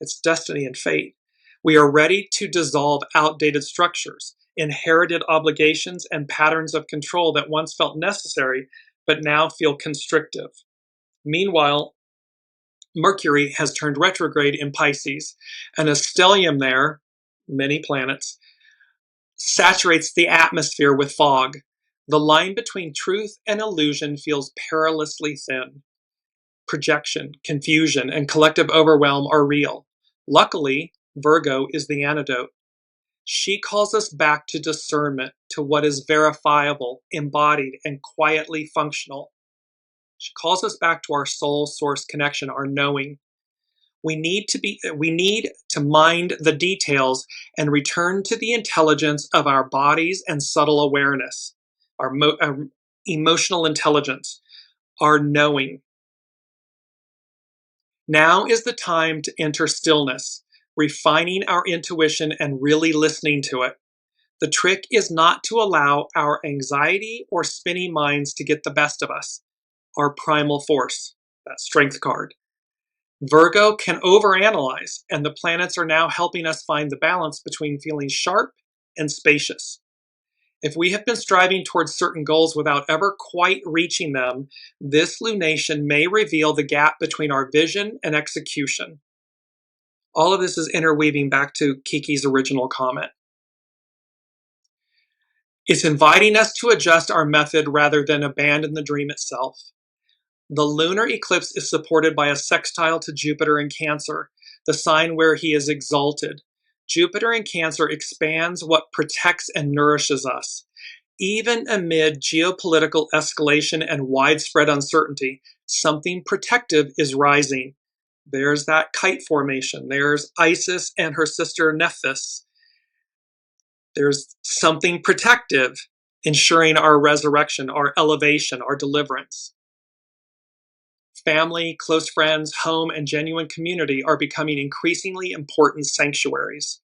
It's destiny and fate. We are ready to dissolve outdated structures, inherited obligations, and patterns of control that once felt necessary, but now feel constrictive. Meanwhile, Mercury has turned retrograde in Pisces, and a stellium there, many planets, saturates the atmosphere with fog. The line between truth and illusion feels perilously thin. Projection, confusion, and collective overwhelm are real. Luckily, Virgo is the antidote. She calls us back to discernment, to what is verifiable, embodied, and quietly functional. She calls us back to our soul source connection, our knowing. We need to mind the details and return to the intelligence of our bodies and subtle awareness, our emotional intelligence, our knowing. Now is the time to enter stillness, refining our intuition and really listening to it. The trick is not to allow our anxiety or spinny minds to get the best of us, our primal force, that strength card. Virgo can overanalyze, and the planets are now helping us find the balance between feeling sharp and spacious. If we have been striving towards certain goals without ever quite reaching them, this lunation may reveal the gap between our vision and execution. All of this is interweaving back to Kiki's original comment. It's inviting us to adjust our method rather than abandon the dream itself. The lunar eclipse is supported by a sextile to Jupiter in Cancer, the sign where he is exalted. Jupiter in Cancer expands what protects and nourishes us. Even amid geopolitical escalation and widespread uncertainty, something protective is rising. There's that kite formation. There's Isis and her sister Nephthys. There's something protective, ensuring our resurrection, our elevation, our deliverance. Family, close friends, home, and genuine community are becoming increasingly important sanctuaries.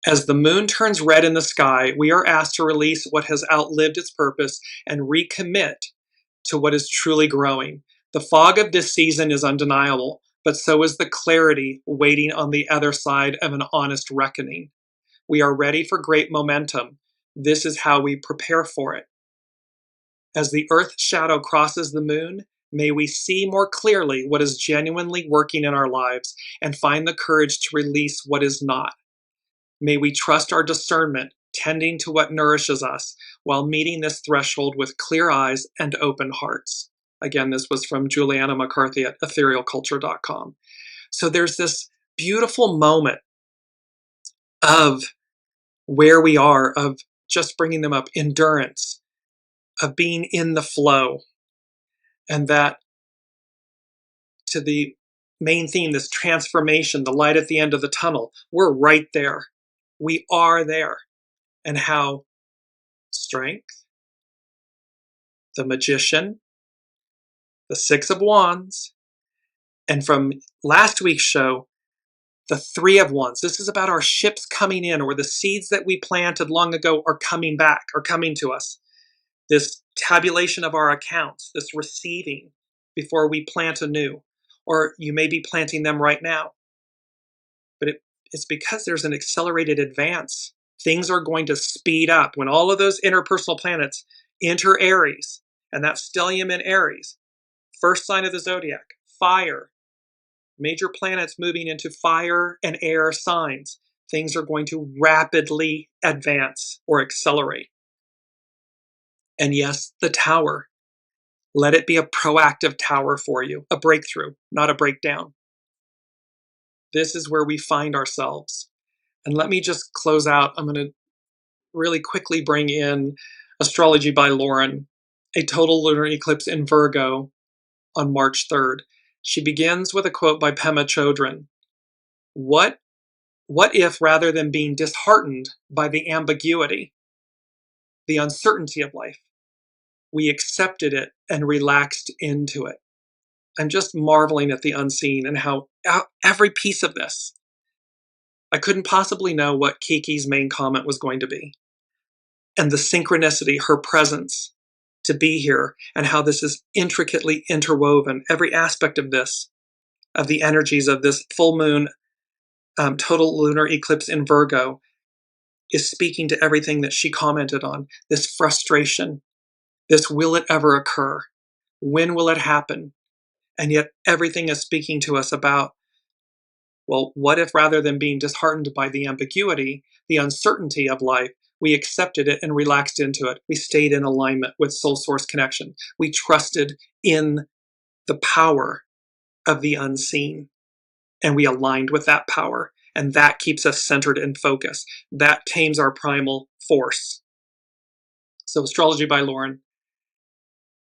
As the moon turns red in the sky, we are asked to release what has outlived its purpose and recommit to what is truly growing. The fog of this season is undeniable, but so is the clarity waiting on the other side of an honest reckoning. We are ready for great momentum. This is how we prepare for it. As the Earth's shadow crosses the moon, may we see more clearly what is genuinely working in our lives and find the courage to release what is not. May we trust our discernment, tending to what nourishes us, while meeting this threshold with clear eyes and open hearts. Again, this was from Juliana McCarthy at etherealculture.com. So there's this beautiful moment of where we are, of just bringing them up, endurance, of being in the flow. And that to the main theme, this transformation, the light at the end of the tunnel, we're right there. We are there. And how strength, the magician, the Six of Wands, and from last week's show, the Three of Wands. This is about our ships coming in, or the seeds that we planted long ago are coming back, are coming to us. This tabulation of our accounts, this receiving before we plant anew, or you may be planting them right now. But it's because there's an accelerated advance. Things are going to speed up when all of those interpersonal planets enter Aries, and that stellium in Aries, first sign of the zodiac, fire. Major planets moving into fire and air signs. Things are going to rapidly advance or accelerate. And yes, the tower. Let it be a proactive tower for you, a breakthrough, not a breakdown. This is where we find ourselves. And let me just close out. I'm going to really quickly bring in Astrology by Lauren, a total lunar eclipse in Virgo on March 3rd. She begins with a quote by Pema Chodron. What if, rather than being disheartened by the ambiguity, the uncertainty of life, we accepted it and relaxed into it? I'm just marveling at the unseen and how every piece of this I couldn't possibly know what Kiki's main comment was going to be. And the synchronicity, her presence to be here, and how this is intricately interwoven, every aspect of this, of the energies of this full moon, total lunar eclipse in Virgo, is speaking to everything that she commented on. This frustration, this will it ever occur? When will it happen? And yet everything is speaking to us about, well, what if rather than being disheartened by the ambiguity, the uncertainty of life, we accepted it and relaxed into it. We stayed in alignment with soul source connection. We trusted in the power of the unseen, and we aligned with that power. And that keeps us centered and focused. That tames our primal force. So, Astrology by Lauren.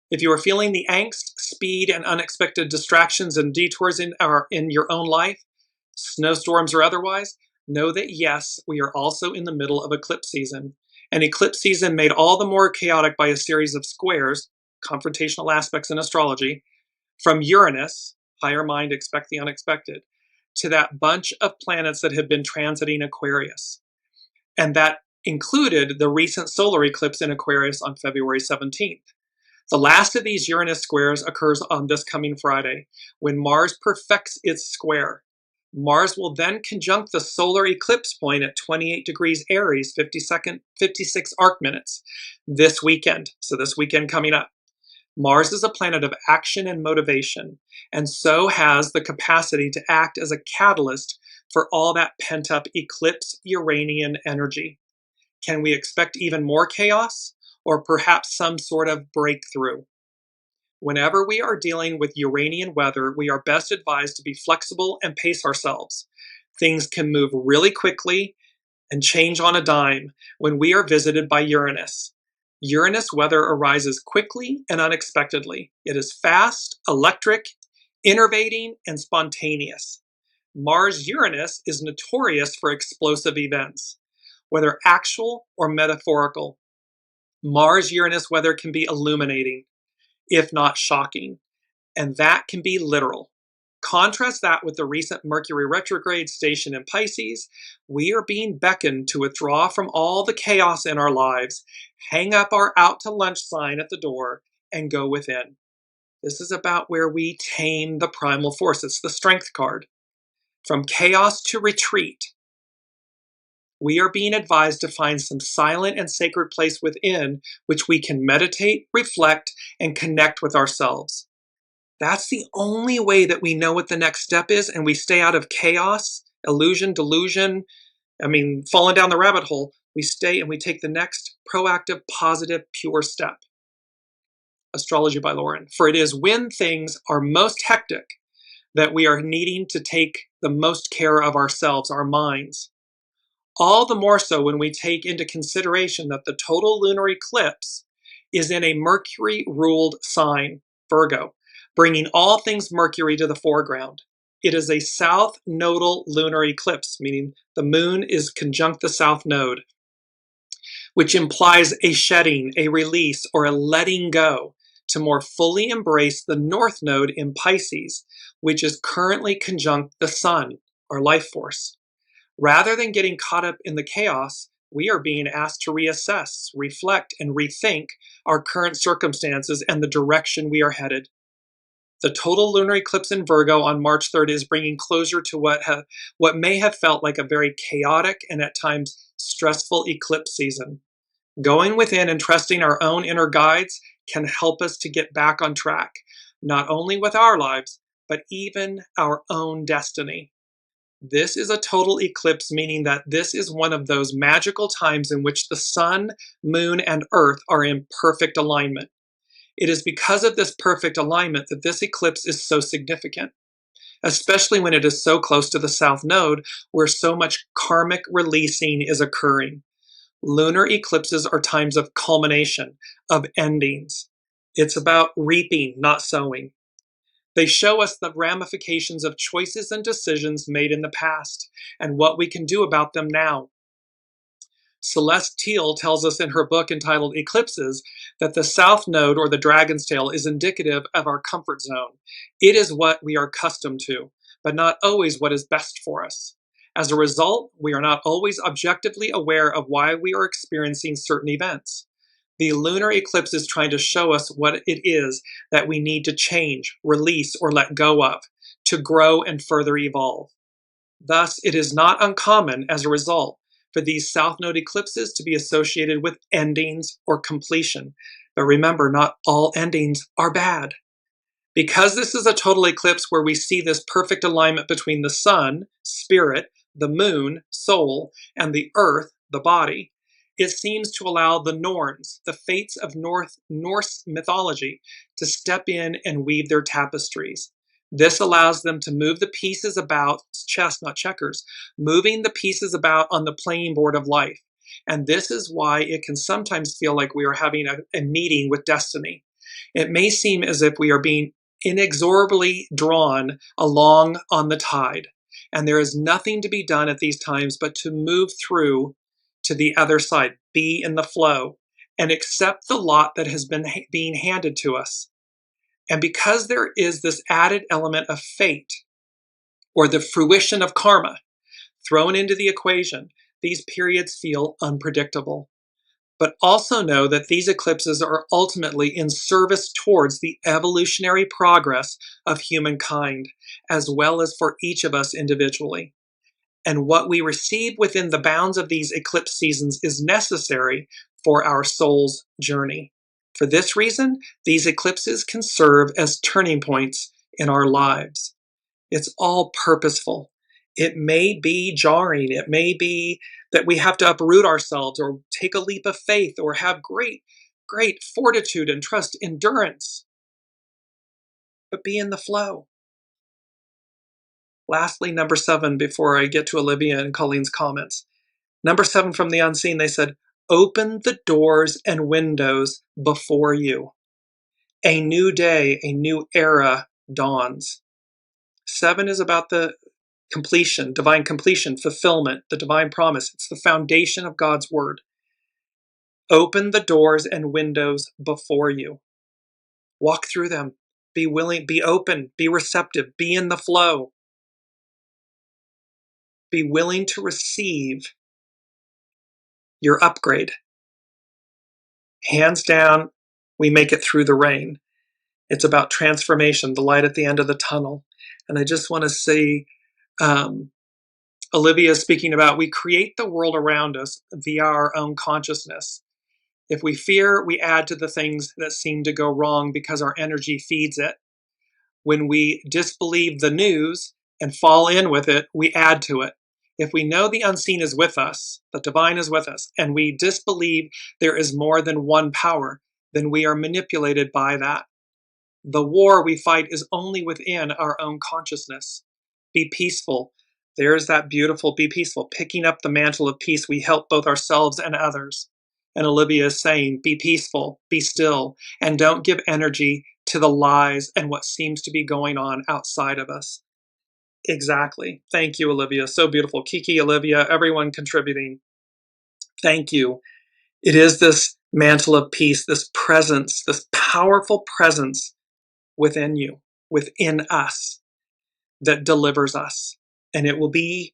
If you are feeling the angst, speed, and unexpected distractions and detours in your own life, snowstorms or otherwise, know that yes, we are also in the middle of eclipse season. And eclipse season made all the more chaotic by a series of squares, confrontational aspects in astrology, from Uranus, higher mind, expect the unexpected, to that bunch of planets that had been transiting Aquarius. And that included the recent solar eclipse in Aquarius on February 17th. The last of these Uranus squares occurs on this coming Friday, when Mars perfects its square. Mars will then conjunct the solar eclipse point at 28 degrees Aries, 56 arc minutes, this weekend. So this weekend coming up. Mars is a planet of action and motivation, and so has the capacity to act as a catalyst for all that pent-up eclipse Uranian energy. Can we expect even more chaos, or perhaps some sort of breakthrough? Whenever we are dealing with Uranian weather, we are best advised to be flexible and pace ourselves. Things can move really quickly and change on a dime when we are visited by Uranus. Uranus weather arises quickly and unexpectedly. It is fast, electric, innervating, and spontaneous. Mars-Uranus is notorious for explosive events, whether actual or metaphorical. Mars-Uranus weather can be illuminating, if not shocking, and that can be literal. Contrast that with the recent Mercury retrograde station in Pisces. We are being beckoned to withdraw from all the chaos in our lives, hang up our out to lunch sign at the door, and go within. This is about where we tame the primal force. It's the strength card. From chaos to retreat, we are being advised to find some silent and sacred place within which we can meditate, reflect, and connect with ourselves. That's the only way that we know what the next step is, and we stay out of chaos, illusion, delusion, falling down the rabbit hole. We stay and we take the next proactive, positive, pure step. Astrology by Lauren. For it is when things are most hectic that we are needing to take the most care of ourselves, our minds. All the more so when we take into consideration that the total lunar eclipse is in a Mercury-ruled sign, Virgo, bringing all things Mercury to the foreground. It is a south nodal lunar eclipse, meaning the moon is conjunct the south node, which implies a shedding, a release, or a letting go to more fully embrace the north node in Pisces, which is currently conjunct the sun, our life force. Rather than getting caught up in the chaos, we are being asked to reassess, reflect, and rethink our current circumstances and the direction we are headed. The total lunar eclipse in Virgo on March 3rd is bringing closure to what may have felt like a very chaotic and at times stressful eclipse season. Going within and trusting our own inner guides can help us to get back on track, not only with our lives, but even our own destiny. This is a total eclipse, meaning that this is one of those magical times in which the sun, moon, and earth are in perfect alignment. It is because of this perfect alignment that this eclipse is so significant, especially when it is so close to the south node where so much karmic releasing is occurring. Lunar eclipses are times of culmination, of endings. It's about reaping, not sowing. They show us the ramifications of choices and decisions made in the past and what we can do about them now. Celeste Teal tells us in her book entitled Eclipses that the south node, or the dragon's tail, is indicative of our comfort zone. It is what we are accustomed to, but not always what is best for us. As a result, we are not always objectively aware of why we are experiencing certain events. The lunar eclipse is trying to show us what it is that we need to change, release, or let go of to grow and further evolve. Thus, it is not uncommon, as a result, for these South Node eclipses to be associated with endings or completion. But remember, not all endings are bad. Because this is a total eclipse where we see this perfect alignment between the sun, spirit, the moon, soul, and the earth, the body, it seems to allow the Norns, the fates of Norse mythology, to step in and weave their tapestries. This allows them to move the pieces about, chess, not checkers, moving the pieces about on the playing board of life. And this is why it can sometimes feel like we are having a meeting with destiny. It may seem as if we are being inexorably drawn along on the tide, and there is nothing to be done at these times but to move through to the other side, be in the flow, and accept the lot that has been being handed to us. And because there is this added element of fate, or the fruition of karma, thrown into the equation, these periods feel unpredictable. But also know that these eclipses are ultimately in service towards the evolutionary progress of humankind, as well as for each of us individually. And what we receive within the bounds of these eclipse seasons is necessary for our soul's journey. For this reason, these eclipses can serve as turning points in our lives. It's all purposeful. It may be jarring. It may be that we have to uproot ourselves or take a leap of faith or have great fortitude and trust, endurance. But be in the flow. Lastly, number 7, before I get to Olivia and Colleen's comments. Number 7 from the unseen, they said, open the doors and windows before you. A new day, a new era dawns. 7 is about the completion, divine completion, fulfillment, the divine promise. It's the foundation of God's word. Open the doors and windows before you. Walk through them. Be willing, be open, be receptive, be in the flow. Be willing to receive your upgrade. Hands down, we make it through the rain. It's about transformation, the light at the end of the tunnel. And I just want to say, Olivia is speaking about, we create the world around us via our own consciousness. If we fear, we add to the things that seem to go wrong because our energy feeds it. When we disbelieve the news and fall in with it, we add to it. If we know the unseen is with us, the divine is with us, and we disbelieve there is more than one power, then we are manipulated by that. The war we fight is only within our own consciousness. Be peaceful. There's that beautiful be peaceful. Picking up the mantle of peace, we help both ourselves and others. And Olivia is saying, be peaceful, be still, and don't give energy to the lies and what seems to be going on outside of us. Exactly. Thank you, Olivia. So beautiful. Kiki, Olivia, everyone contributing. Thank you. It is this mantle of peace, this presence, this powerful presence within you, within us, that delivers us. And it will be,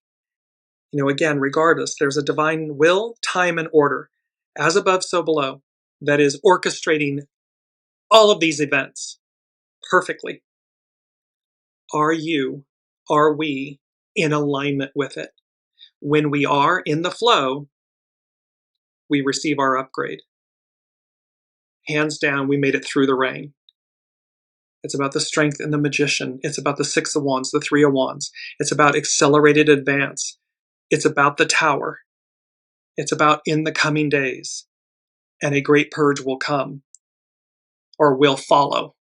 again, regardless, there's a divine will, time, and order, as above, so below, that is orchestrating all of these events perfectly. Are we in alignment with it? When we are in the flow, we receive our upgrade. Hands down, we made it through the rain. It's about the strength in the magician. It's about the 6 of wands, the 3 of wands. It's about accelerated advance. It's about the tower. It's about in the coming days. And a great purge will come or will follow.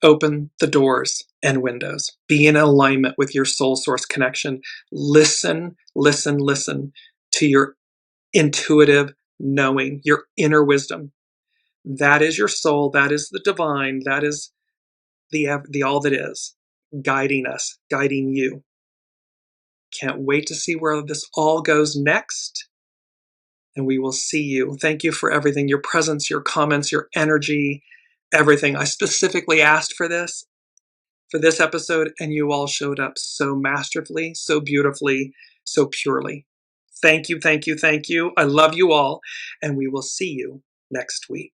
Open the doors and windows. Be in alignment with your soul source connection. Listen to your intuitive knowing, your inner wisdom. That is your soul. That is the divine. That is the all that is, guiding us, guiding you. Can't wait to see where this all goes next. And we will see you. Thank you for everything, your presence, your comments, your energy, everything. I specifically asked for this. for this episode, and you all showed up so masterfully, so beautifully, so purely. Thank you, thank you, thank you. I love you all, and we will see you next week.